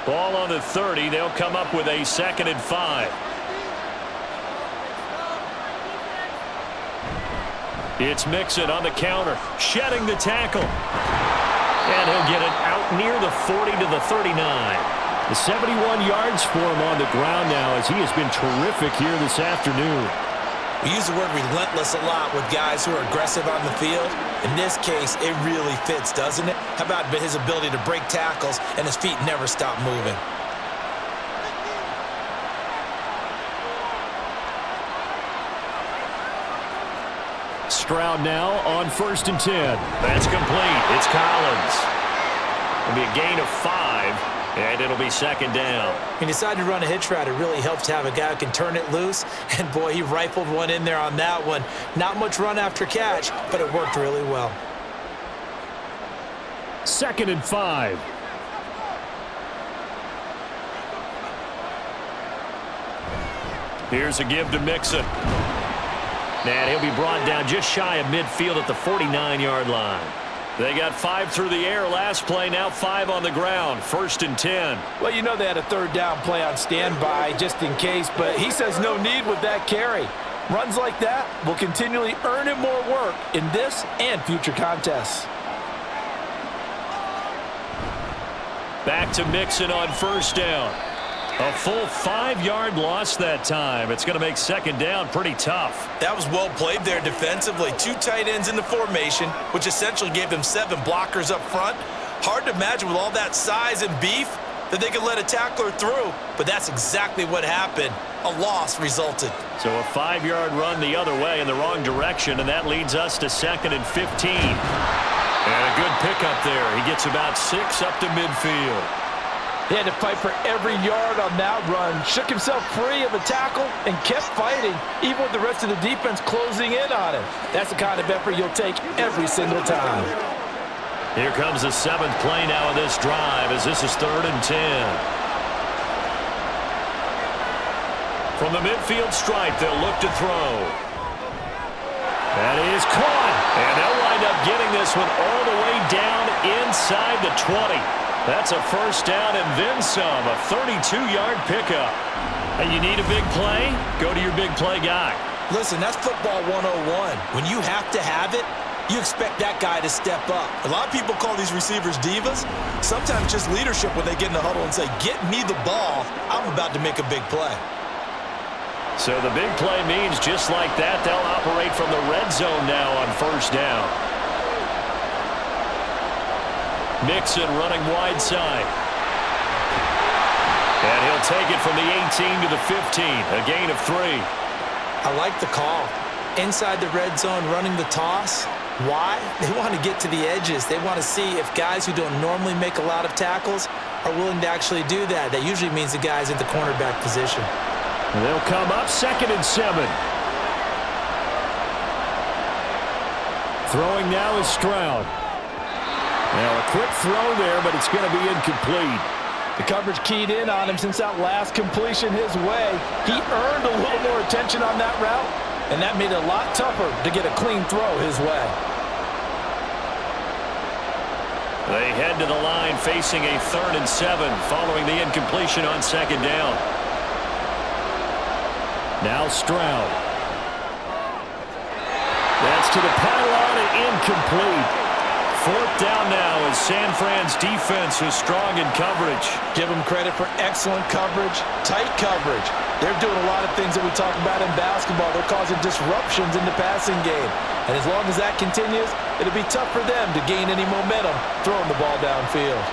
Ball on the 30. They'll come up with a 2nd and 5. It's Mixon on the counter, shedding the tackle. And he'll get it out near the 40 to the 39. The 71 yards for him on the ground now, as he has been terrific here this afternoon. We use the word relentless a lot with guys who are aggressive on the field. In this case, it really fits, doesn't it? How about his ability to break tackles and his feet never stop moving? Stroud now on 1st and 10. That's complete. It's Collins. It'll be a gain of 5, and it'll be 2nd down. He decided to run a hitch route. It really helps to have a guy who can turn it loose. And, boy, he rifled one in there on that one. Not much run after catch, but it worked really well. 2nd and 5. Here's a give to Mixon. And he'll be brought down just shy of midfield at the 49-yard line. They got 5 through the air last play, now 5 on the ground. 1st and 10. Well, you know they had a 3rd down play on standby just in case, but he says no need with that carry. Runs like that will continually earn him more work in this and future contests. Back to Mixon on 1st down. A full 5-yard loss that time. It's going to make 2nd down pretty tough. That was well played there defensively. 2 tight ends in the formation, which essentially gave them 7 blockers up front. Hard to imagine with all that size and beef that they could let a tackler through, but that's exactly what happened. A loss resulted. So a 5-yard run the other way in the wrong direction, and that leads us to 2nd and 15. And a good pickup there. He gets about 6 up to midfield. He had to fight for every yard on that run. Shook himself free of the tackle and kept fighting, even with the rest of the defense closing in on him. That's the kind of effort you'll take every single time. Here comes the 7th play now of this drive as this is 3rd and 10. From the midfield stripe, they'll look to throw. That is caught. And they'll wind up getting this one all the way down inside the 20. That's a 1st down and then some, a 32-yard pickup. And you need a big play? Go to your big play guy. Listen, that's football 101. When you have to have it, you expect that guy to step up. A lot of people call these receivers divas. Sometimes just leadership when they get in the huddle and say, get me the ball, I'm about to make a big play. So the big play means just like that, they'll operate from the red zone now on 1st down. Mixon running wide side. And he'll take it from the 18 to the 15, a gain of 3. I like the call. Inside the red zone running the toss. Why? They want to get to the edges. They want to see if guys who don't normally make a lot of tackles are willing to actually do that. That usually means the guy's at the cornerback position. And they'll come up 2nd and 7. Throwing now is Stroud. Now a quick throw there, but it's going to be incomplete. The coverage keyed in on him since that last completion his way. He earned a little more attention on that route, and that made it a lot tougher to get a clean throw his way. They head to the line facing a 3rd and 7 following the incompletion on 2nd down. Now Stroud. That's to the pylon and incomplete. 4th down now as San Fran's defense is strong in coverage. Give them credit for excellent coverage, tight coverage. They're doing a lot of things that we talk about in basketball. They're causing disruptions in the passing game. And as long as that continues, it'll be tough for them to gain any momentum throwing the ball downfield.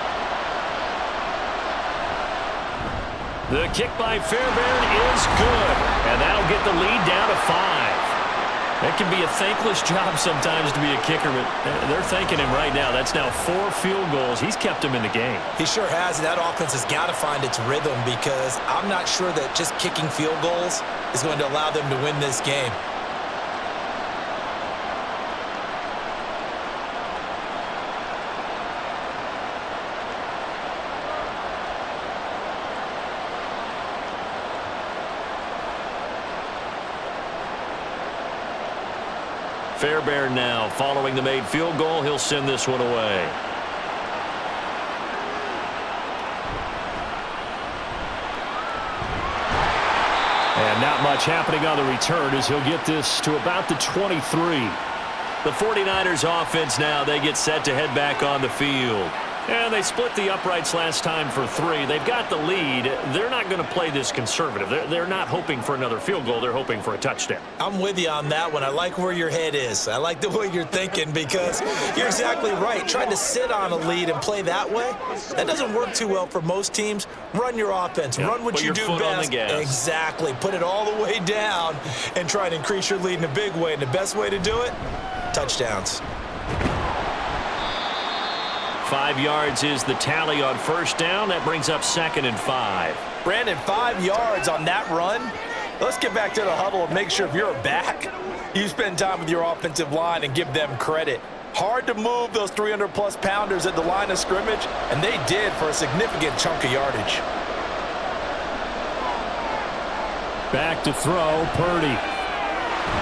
The kick by Fairbairn is good, and that'll get the lead down to 5. It can be a thankless job sometimes to be a kicker, but they're thanking him right now. That's now 4 field goals. He's kept him in the game. He sure has, and that offense has got to find its rhythm because I'm not sure that just kicking field goals is going to allow them to win this game. Fairbairn now following the made field goal. He'll send this one away. And not much happening on the return as he'll get this to about the 23. The 49ers offense now, they get set to head back on the field. And they split the uprights last time for 3. They've got the lead. They're not going to play this conservative. They're not hoping for another field goal. They're hoping for a touchdown. I'm with you on that one. I like where your head is. I like the way you're thinking because you're exactly right. Trying to sit on a lead and play that way, that doesn't work too well for most teams. Run your offense. Yep. Run what Put you your do foot on best. the gas. Exactly. Put it all the way down and try and increase your lead in a big way. And the best way to do it, touchdowns. 5 yards is the tally on first down. That brings up 2nd and 5. Brandon, 5 yards on that run. Let's get back to the huddle and make sure if you're a back, you spend time with your offensive line and give them credit. Hard to move those 300-plus pounders at the line of scrimmage, and they did for a significant chunk of yardage. Back to throw, Purdy.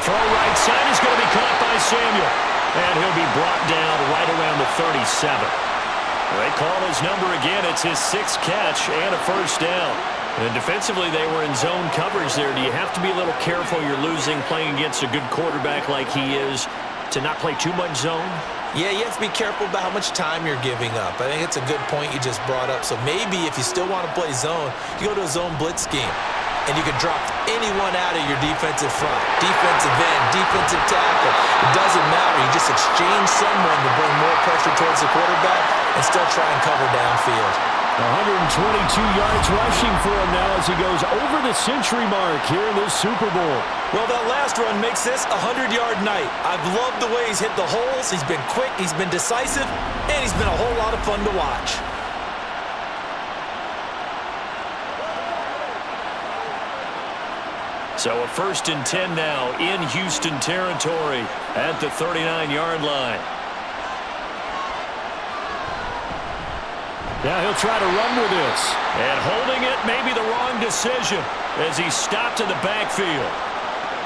Throw right side is going to be caught by Samuel. And he'll be brought down right around the 37. They call his number again. It's his 6th catch and a first down. And defensively, they were in zone coverage there. Do you have to be a little careful? You're losing playing against a good quarterback like he is to not play too much zone? Yeah, you have to be careful about how much time you're giving up. I think it's a good point you just brought up. So maybe if you still want to play zone, you go to a zone blitz scheme. And you can drop anyone out of your defensive front, defensive end, defensive tackle. It doesn't matter. You just exchange someone to bring more pressure towards the quarterback and still try and cover downfield. 122 yards rushing for him now as he goes over the century mark here in this Super Bowl. Well, that last run makes this a 100-yard night. I've loved the way he's hit the holes. He's been quick, he's been decisive, and he's been a whole lot of fun to watch. So a 1st and 10 now in Houston territory at the 39-yard line. Now he'll try to run with this. And holding it may be the wrong decision as he's stopped in the backfield.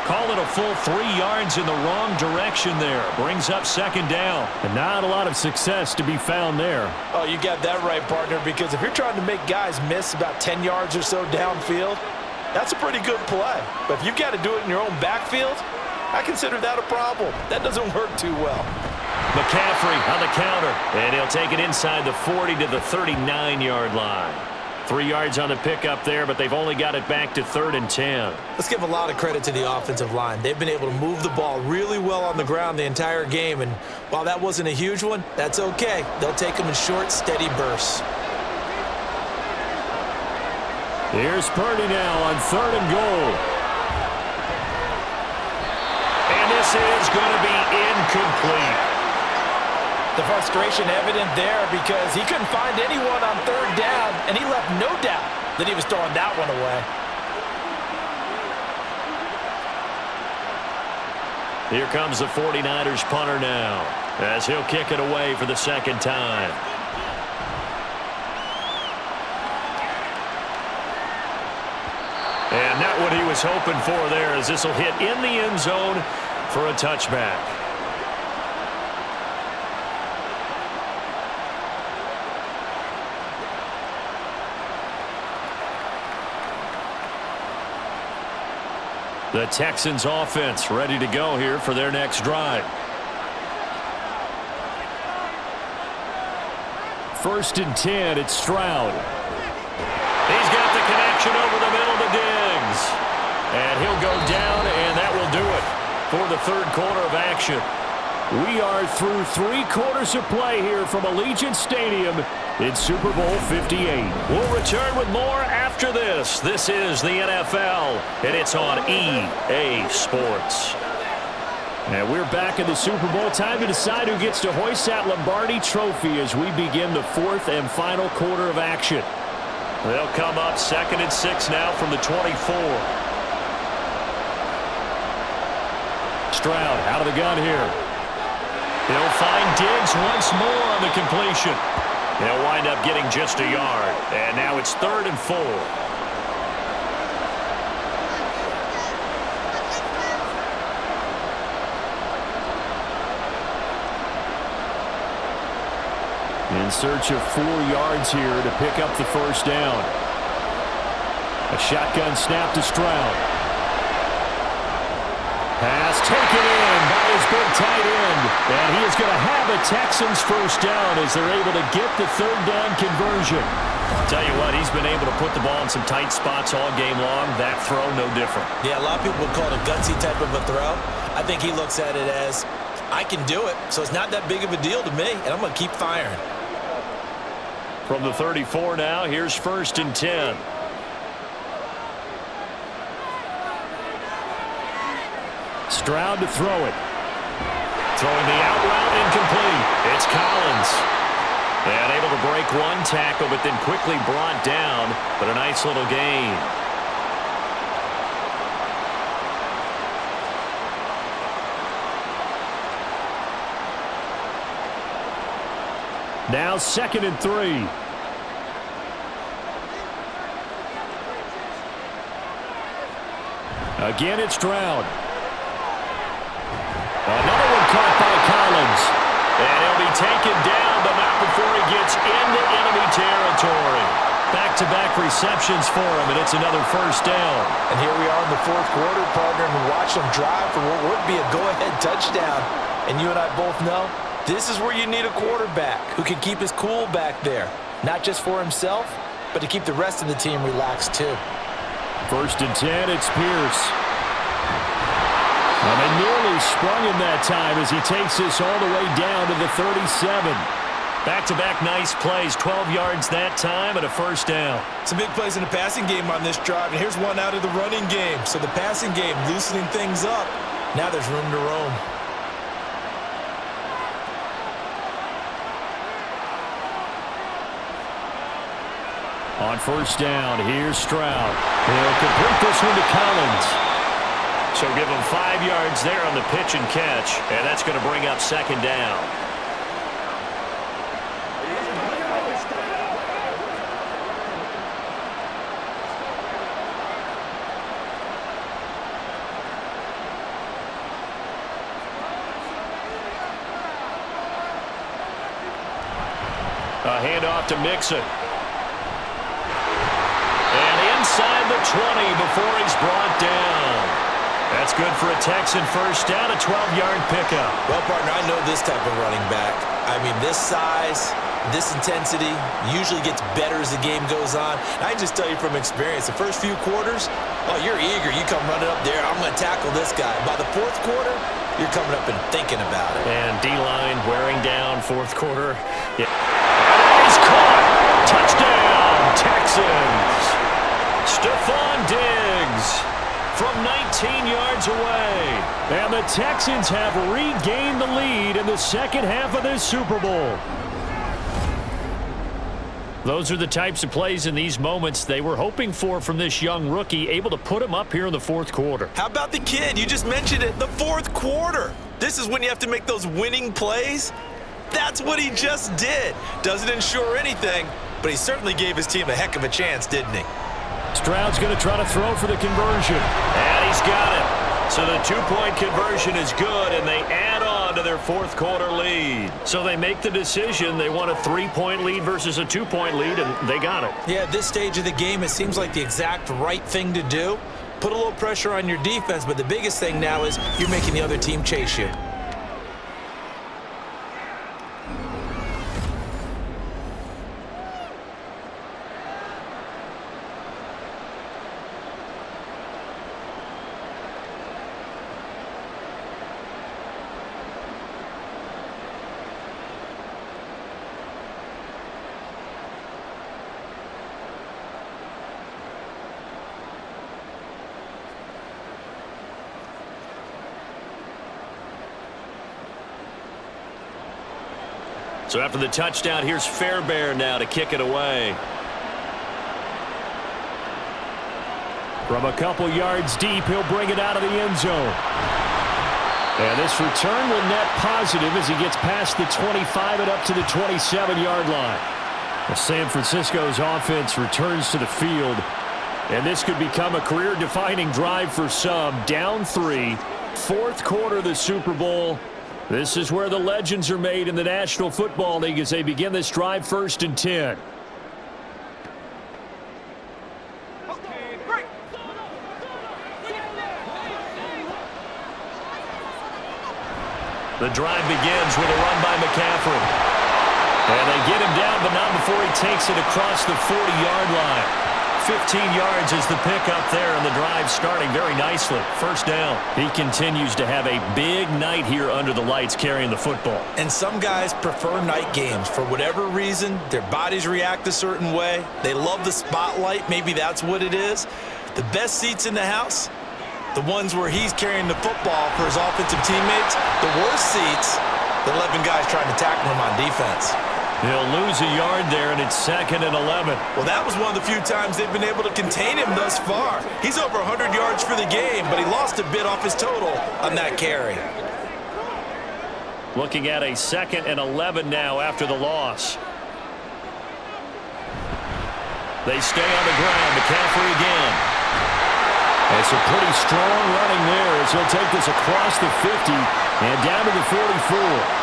Call it a full 3 yards in the wrong direction there. Brings up 2nd down. And not a lot of success to be found there. Oh, you got that right, partner, because if you're trying to make guys miss about 10 yards or so downfield, that's a pretty good play. But if you've got to do it in your own backfield, I consider that a problem. That doesn't work too well. McCaffrey on the counter. And he'll take it inside the 40 to the 39-yard line. 3 yards on the pickup there, but they've only got it back to 3rd and 10. Let's give a lot of credit to the offensive line. They've been able to move the ball really well on the ground the entire game. And while that wasn't a huge one, that's okay. They'll take them in short, steady bursts. Here's Purdy now on 3rd and goal. And this is going to be incomplete. The frustration evident there because he couldn't find anyone on 3rd down, and he left no doubt that he was throwing that one away. Here comes the 49ers punter now as he'll kick it away for the 2nd time. And not what he was hoping for there as this will hit in the end zone for a touchback. The Texans offense ready to go here for their next drive. 1st and 10, it's Stroud. He's got the connection over the middle to Diggs. And he'll go down, and that will do it for the 3rd quarter of action. We are through 3 quarters of play here from Allegiant Stadium in Super Bowl 58. We'll return with more after this. This is the NFL, and it's on EA Sports. And we're back in the Super Bowl. Time to decide who gets to hoist that Lombardi trophy as we begin the 4th and final quarter of action. They'll come up 2nd and 6 now from the 24. Stroud out of the gun here. He'll find Diggs once more on the completion. He'll wind up getting just a yard. And now it's 3rd and 4. In search of 4 yards here to pick up the first down. A shotgun snap to Stroud. Pass taken in by his big tight end. And he is going to have a Texans first down as they're able to get the third down conversion. I'll tell you what, he's been able to put the ball in some tight spots all game long. That throw, no different. Yeah, a lot of people would call it a gutsy type of a throw. I think he looks at it as, I can do it, so it's not that big of a deal to me, and I'm going to keep firing. From the 34 now, here's 1st and 10. Stroud to throw it. Throwing the out route incomplete. It's Collins. And able to break one tackle, but then quickly brought down. But a nice little gain. Now 2nd and 3. Again, it's Stroud. Another one caught by Collins. And he'll be taken down, but not before he gets into enemy territory. Back-to-back receptions for him, and it's another first down. And here we are in the 4th quarter, partner, and we watch them drive for what would be a go-ahead touchdown. And you and I both know this is where you need a quarterback who can keep his cool back there. Not just for himself, but to keep the rest of the team relaxed too. 1st and 10, it's Pierce. And they nearly sprung him that time as he takes this all the way down to the 37. Back-to-back nice plays, 12 yards that time and a first down. Some big plays in the passing game on this drive, and here's one out of the running game. So the passing game loosening things up. Now there's room to roam. On first down, here's Stroud. He'll complete this one to Collins. So give him 5 yards there on the pitch and catch, and that's going to bring up 2nd down. A handoff to Mixon. And inside the 20 before he's brought down. That's good for a Texan first down, a 12-yard pickup. Well, partner, I know this type of running back. I mean, this size, this intensity usually gets better as the game goes on. And I can just tell you from experience, the first few quarters, oh, you're eager. You come running up there, I'm going to tackle this guy. By the 4th quarter, you're coming up and thinking about it. And D-line wearing down 4th quarter. Yeah. He's caught. Touchdown, Texans. Stefon Diggs from 19 yards away. And the Texans have regained the lead in the second half of this Super Bowl. Those are the types of plays in these moments they were hoping for from this young rookie, able to put him up here in the 4th quarter. How about the kid? You just mentioned it, the 4th quarter. This is when you have to make those winning plays. That's what he just did. Doesn't ensure anything, but he certainly gave his team a heck of a chance, didn't he? Stroud's going to try to throw for the conversion. And he's got it. So the 2-point conversion is good, and they add on to their 4th quarter lead. So they make the decision. They want a 3-point lead versus a 2-point lead, and they got it. Yeah, at this stage of the game, it seems like the exact right thing to do. Put a little pressure on your defense, but the biggest thing now is you're making the other team chase you. So after the touchdown, here's Fairbairn now to kick it away. From a couple yards deep, he'll bring it out of the end zone. And this return will net positive as he gets past the 25 and up to the 27-yard line. Well, San Francisco's offense returns to the field, and this could become a career-defining drive for some. Down 3, 4th quarter of the Super Bowl. This is where the legends are made in the National Football League as they begin this drive 1st and 10. The drive begins with a run by McCaffrey. And they get him down, but not before he takes it across the 40-yard line. 15 yards is the pickup there, and the drive starting very nicely. First down. He continues to have a big night here under the lights carrying the football. And some guys prefer night games. For whatever reason, their bodies react a certain way. They love the spotlight. Maybe that's what it is. The best seats in the house, the ones where he's carrying the football for his offensive teammates. The worst seats, the 11 guys trying to tackle him on defense. He'll lose a yard there, and it's 2nd and 11. Well, that was one of the few times they've been able to contain him thus far. He's over 100 yards for the game, but he lost a bit off his total on that carry. Looking at a 2nd and 11 now after the loss. They stay on the ground. McCaffrey again. It's a pretty strong running there as he'll take this across the 50 and down to the 44.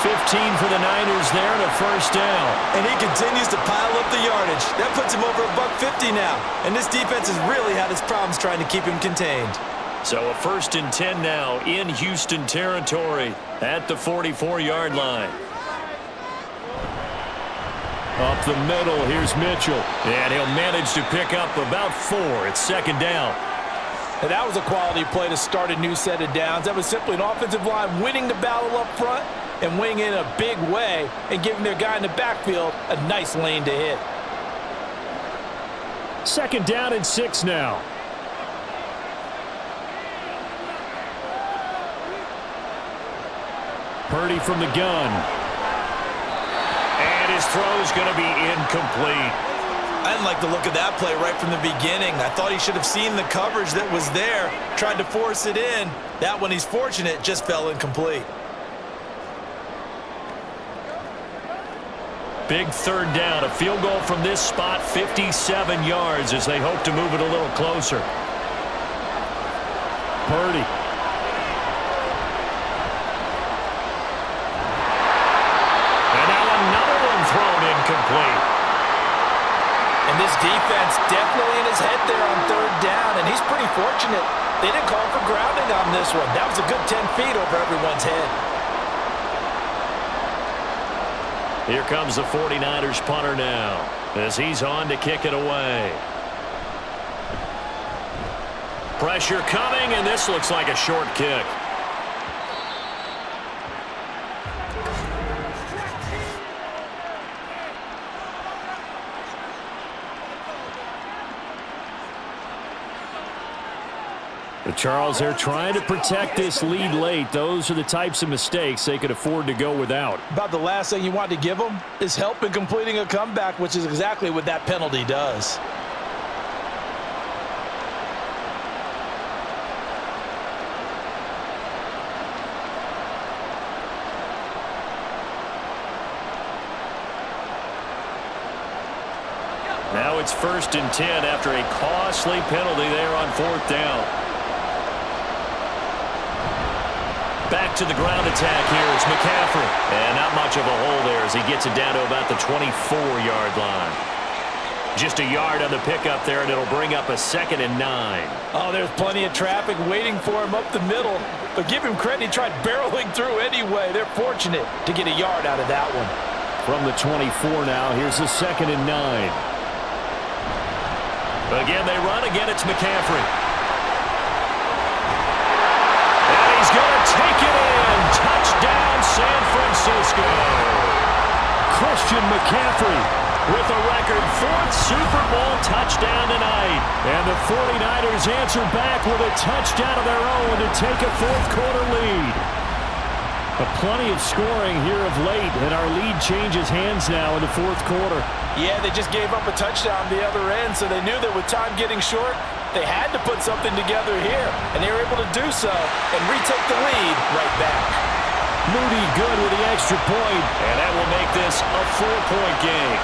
15 for the Niners there and a first down. And he continues to pile up the yardage. That puts him over $150 now. And this defense has really had its problems trying to keep him contained. So a 1st and 10 now in Houston territory at the 44-yard line. Up the middle, here's Mitchell. And he'll manage to pick up about 4. It's 2nd down. And that was a quality play to start a new set of downs. That was simply an offensive line winning the battle up front and winning in a big way and giving their guy in the backfield a nice lane to hit. 2nd down and 6 now. Purdy from the gun. And his throw's going to be incomplete. I didn't like the look of that play right from the beginning. I thought he should have seen the coverage that was there, tried to force it in. That one, he's fortunate, just fell incomplete. Big 3rd down. A field goal from this spot, 57 yards as they hope to move it a little closer. Purdy. And now another one thrown incomplete. And this defense definitely in his head there on 3rd down, and he's pretty fortunate. They didn't call for grounding on this one. That was a good 10 feet over everyone's head. Here comes the 49ers punter now as he's on to kick it away. Pressure coming, and this looks like a short kick. But Charles, they're trying to protect this lead late. Those are the types of mistakes they could afford to go without. About the last thing you want to give them is help in completing a comeback, which is exactly what that penalty does. Now it's 1st and 10 after a costly penalty there on 4th down. Back to the ground attack here. It's McCaffrey. And not much of a hole there as he gets it down to about the 24-yard line. Just a yard on the pickup there, and it'll bring up a 2nd and 9. Oh, there's plenty of traffic waiting for him up the middle. But give him credit, he tried barreling through anyway. They're fortunate to get a yard out of that one. From the 24 now, here's the 2nd and 9. Again, they run. Again, it's McCaffrey. And he's going to take it in. Touchdown, San Francisco. Christian McCaffrey with a record 4th Super Bowl touchdown tonight. And the 49ers answer back with a touchdown of their own to take a 4th quarter lead. Plenty of scoring here of late, and our lead changes hands now in the 4th quarter. Yeah, they just gave up a touchdown the other end, so they knew that with time getting short, they had to put something together here, and they were able to do so and retake the lead right back. Moody good with the extra point, and that will make this a 4-point game.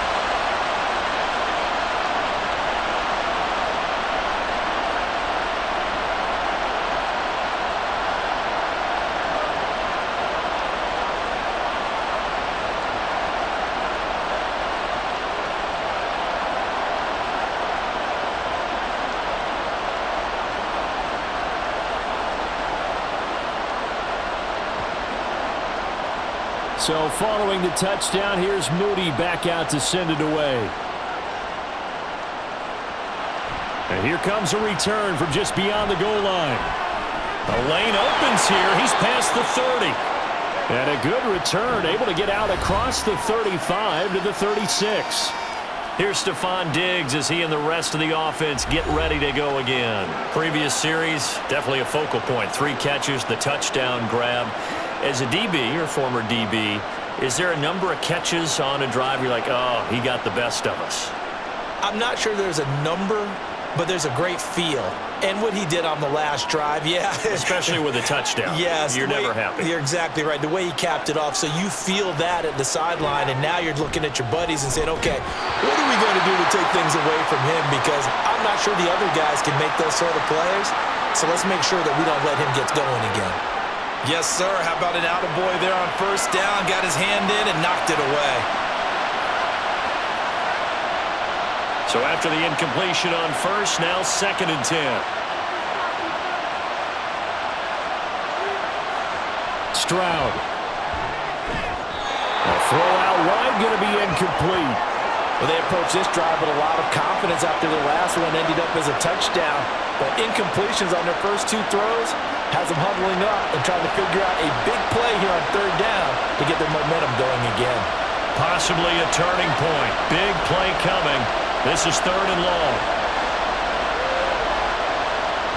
So following the touchdown, here's Moody back out to send it away. And here comes a return from just beyond the goal line. The lane opens here. He's past the 30. And a good return, able to get out across the 35 to the 36. Here's Stefon Diggs as he and the rest of the offense get ready to go again. Previous series, definitely a focal point. 3 catches, the touchdown grab. As a DB, or former DB, is there a number of catches on a drive you're like, oh, he got the best of us? I'm not sure there's a number, but there's a great feel. And what he did on the last drive, yeah. Especially with a touchdown. Yes. You're never happy. You're exactly right. The way he capped it off, so you feel that at the sideline, and now you're looking at your buddies and saying, okay, what are we going to do to take things away from him? Because I'm not sure the other guys can make those sort of plays, so let's make sure that we don't let him get going again. Yes, sir. How about an attaboy there on first down? Got his hand in and knocked it away. So after the incompletion on first, now 2nd and 10. Stroud. A throw out wide, going to be incomplete. Well, they approached this drive with a lot of confidence after the last one ended up as a touchdown. But incompletions on their first 2 throws has them huddling up and trying to figure out a big play here on 3rd down to get their momentum going again. Possibly a turning point. Big play coming. This is 3rd and long.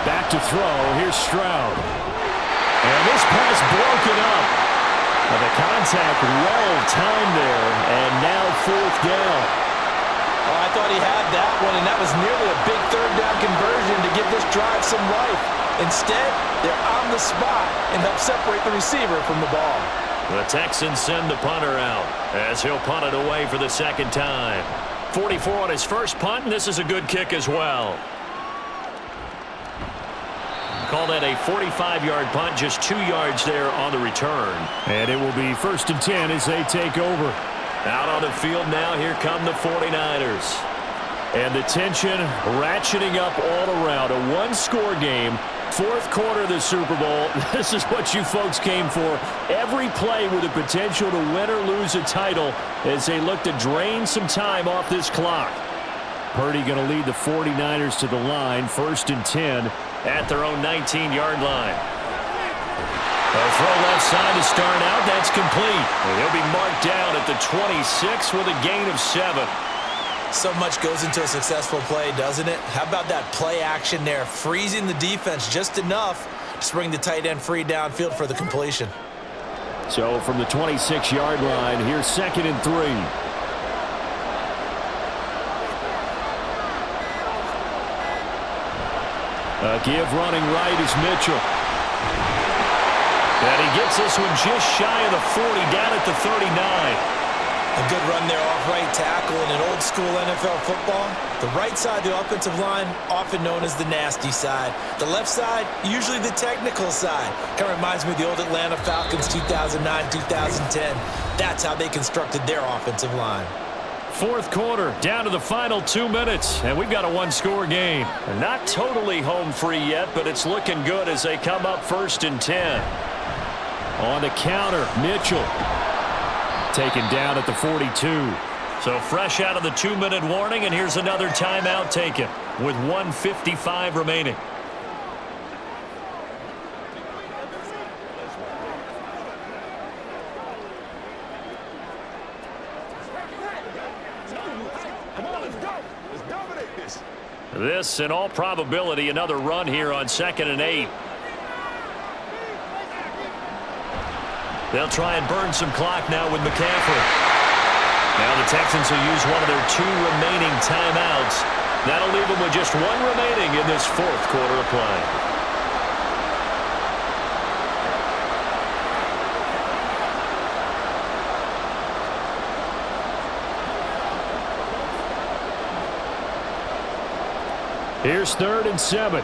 Back to throw. Here's Stroud. And this pass broken up. And the contact well timed there. And now 4th down. Oh, I thought he had that one, and that was nearly a big 3rd down conversion to give this drive some life. Instead, they're on the spot and help separate the receiver from the ball. The Texans send the punter out as he'll punt it away for the 2nd time. 44 on his first punt, and this is a good kick as well. Call that a 45-yard punt, just 2 yards there on the return. And it will be 1st and 10 as they take over. Out on the field now, here come the 49ers. And the tension ratcheting up all around. A 1-score game, 4th quarter of the Super Bowl. This is what you folks came for. Every play with the potential to win or lose a title as they look to drain some time off this clock. Purdy going to lead the 49ers to the line, 1st and 10 at their own 19-yard line. A throw left side to start out. That's complete. And he'll be marked down at the 26 with a gain of 7. So much goes into a successful play, doesn't it? How about that play action there, freezing the defense just enough to bring the tight end free downfield for the completion. So from the 26-yard line, here's 2nd and 3. A give running right is Mitchell. And he gets this one just shy of the 40, down at the 39. A good run there off right tackle in an old school NFL football. The right side of the offensive line, often known as the nasty side. The left side, usually the technical side. Kind of reminds me of the old Atlanta Falcons 2009, 2010. That's how they constructed their offensive line. 4th quarter, down to the final 2 minutes, and we've got a 1-score game. Not totally home free yet, but it's looking good as they come up 1st and 10. On the counter, Mitchell. Taken down at the 42. So fresh out of the 2-minute warning, and here's another timeout taken with 1:55 remaining. Come on, let's go. Let's dominate this. This, in all probability, another run here on 2nd and 8. They'll try and burn some clock now with McCaffrey. Now the Texans will use one of their 2 remaining timeouts. That'll leave them with just 1 remaining in this 4th quarter of play. Here's 3rd and 7.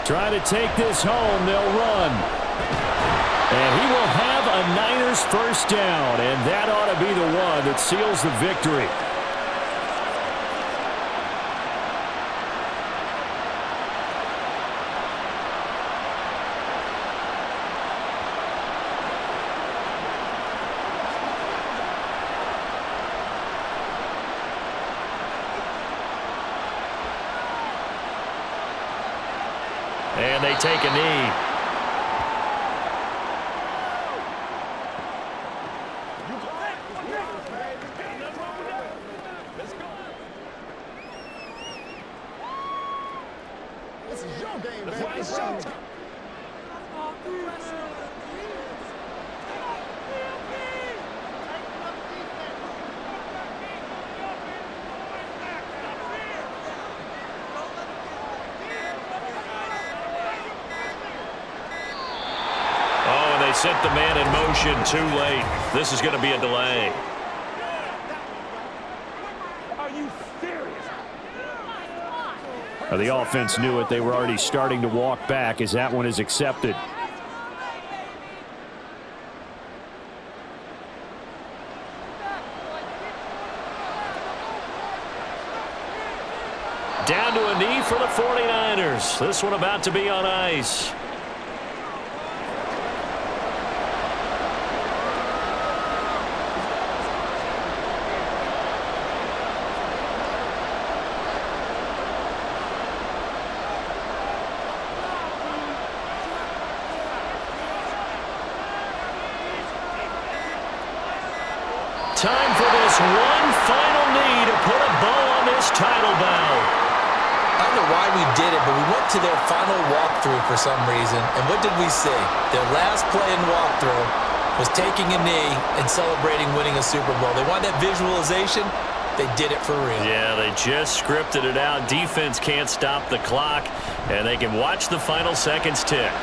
Trying to take this home, they'll run. And he will have a Niners first down, and that ought to be the one that seals the victory. they take a knee. This is your game, man. It's your time. Set the man in motion too late. This is going to be a delay. Are you serious? The offense knew it. They were already starting to walk back as that one is accepted. Down to a knee for the 49ers. This one about to be on ice. Time for this one final knee to put a bow on this title bout. I don't know why we did it, but we went to their final walkthrough for some reason. And what did we see? Their last play in walkthrough was taking a knee and celebrating winning a Super Bowl. They want that visualization. They did it for real. Yeah, they just scripted it out. Defense can't stop the clock, and they can watch the final seconds tick.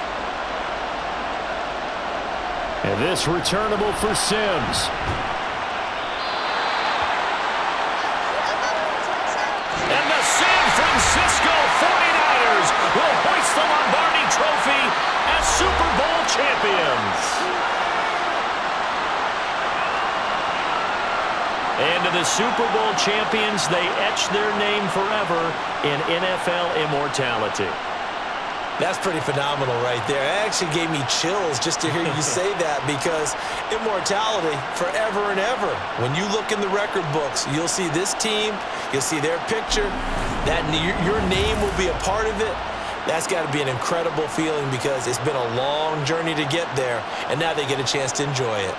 And this returnable for Sims. And the San Francisco 49ers will hoist the Lombardi Trophy as Super Bowl champions. And to the Super Bowl champions, they etch their name forever in NFL immortality. That's pretty phenomenal right there. It actually gave me chills just to hear you say that, because immortality forever and ever. When you look in the record books, you'll see this team, you'll see their picture, that your name will be a part of it. That's got to be an incredible feeling, because it's been a long journey to get there, and now they get a chance to enjoy it.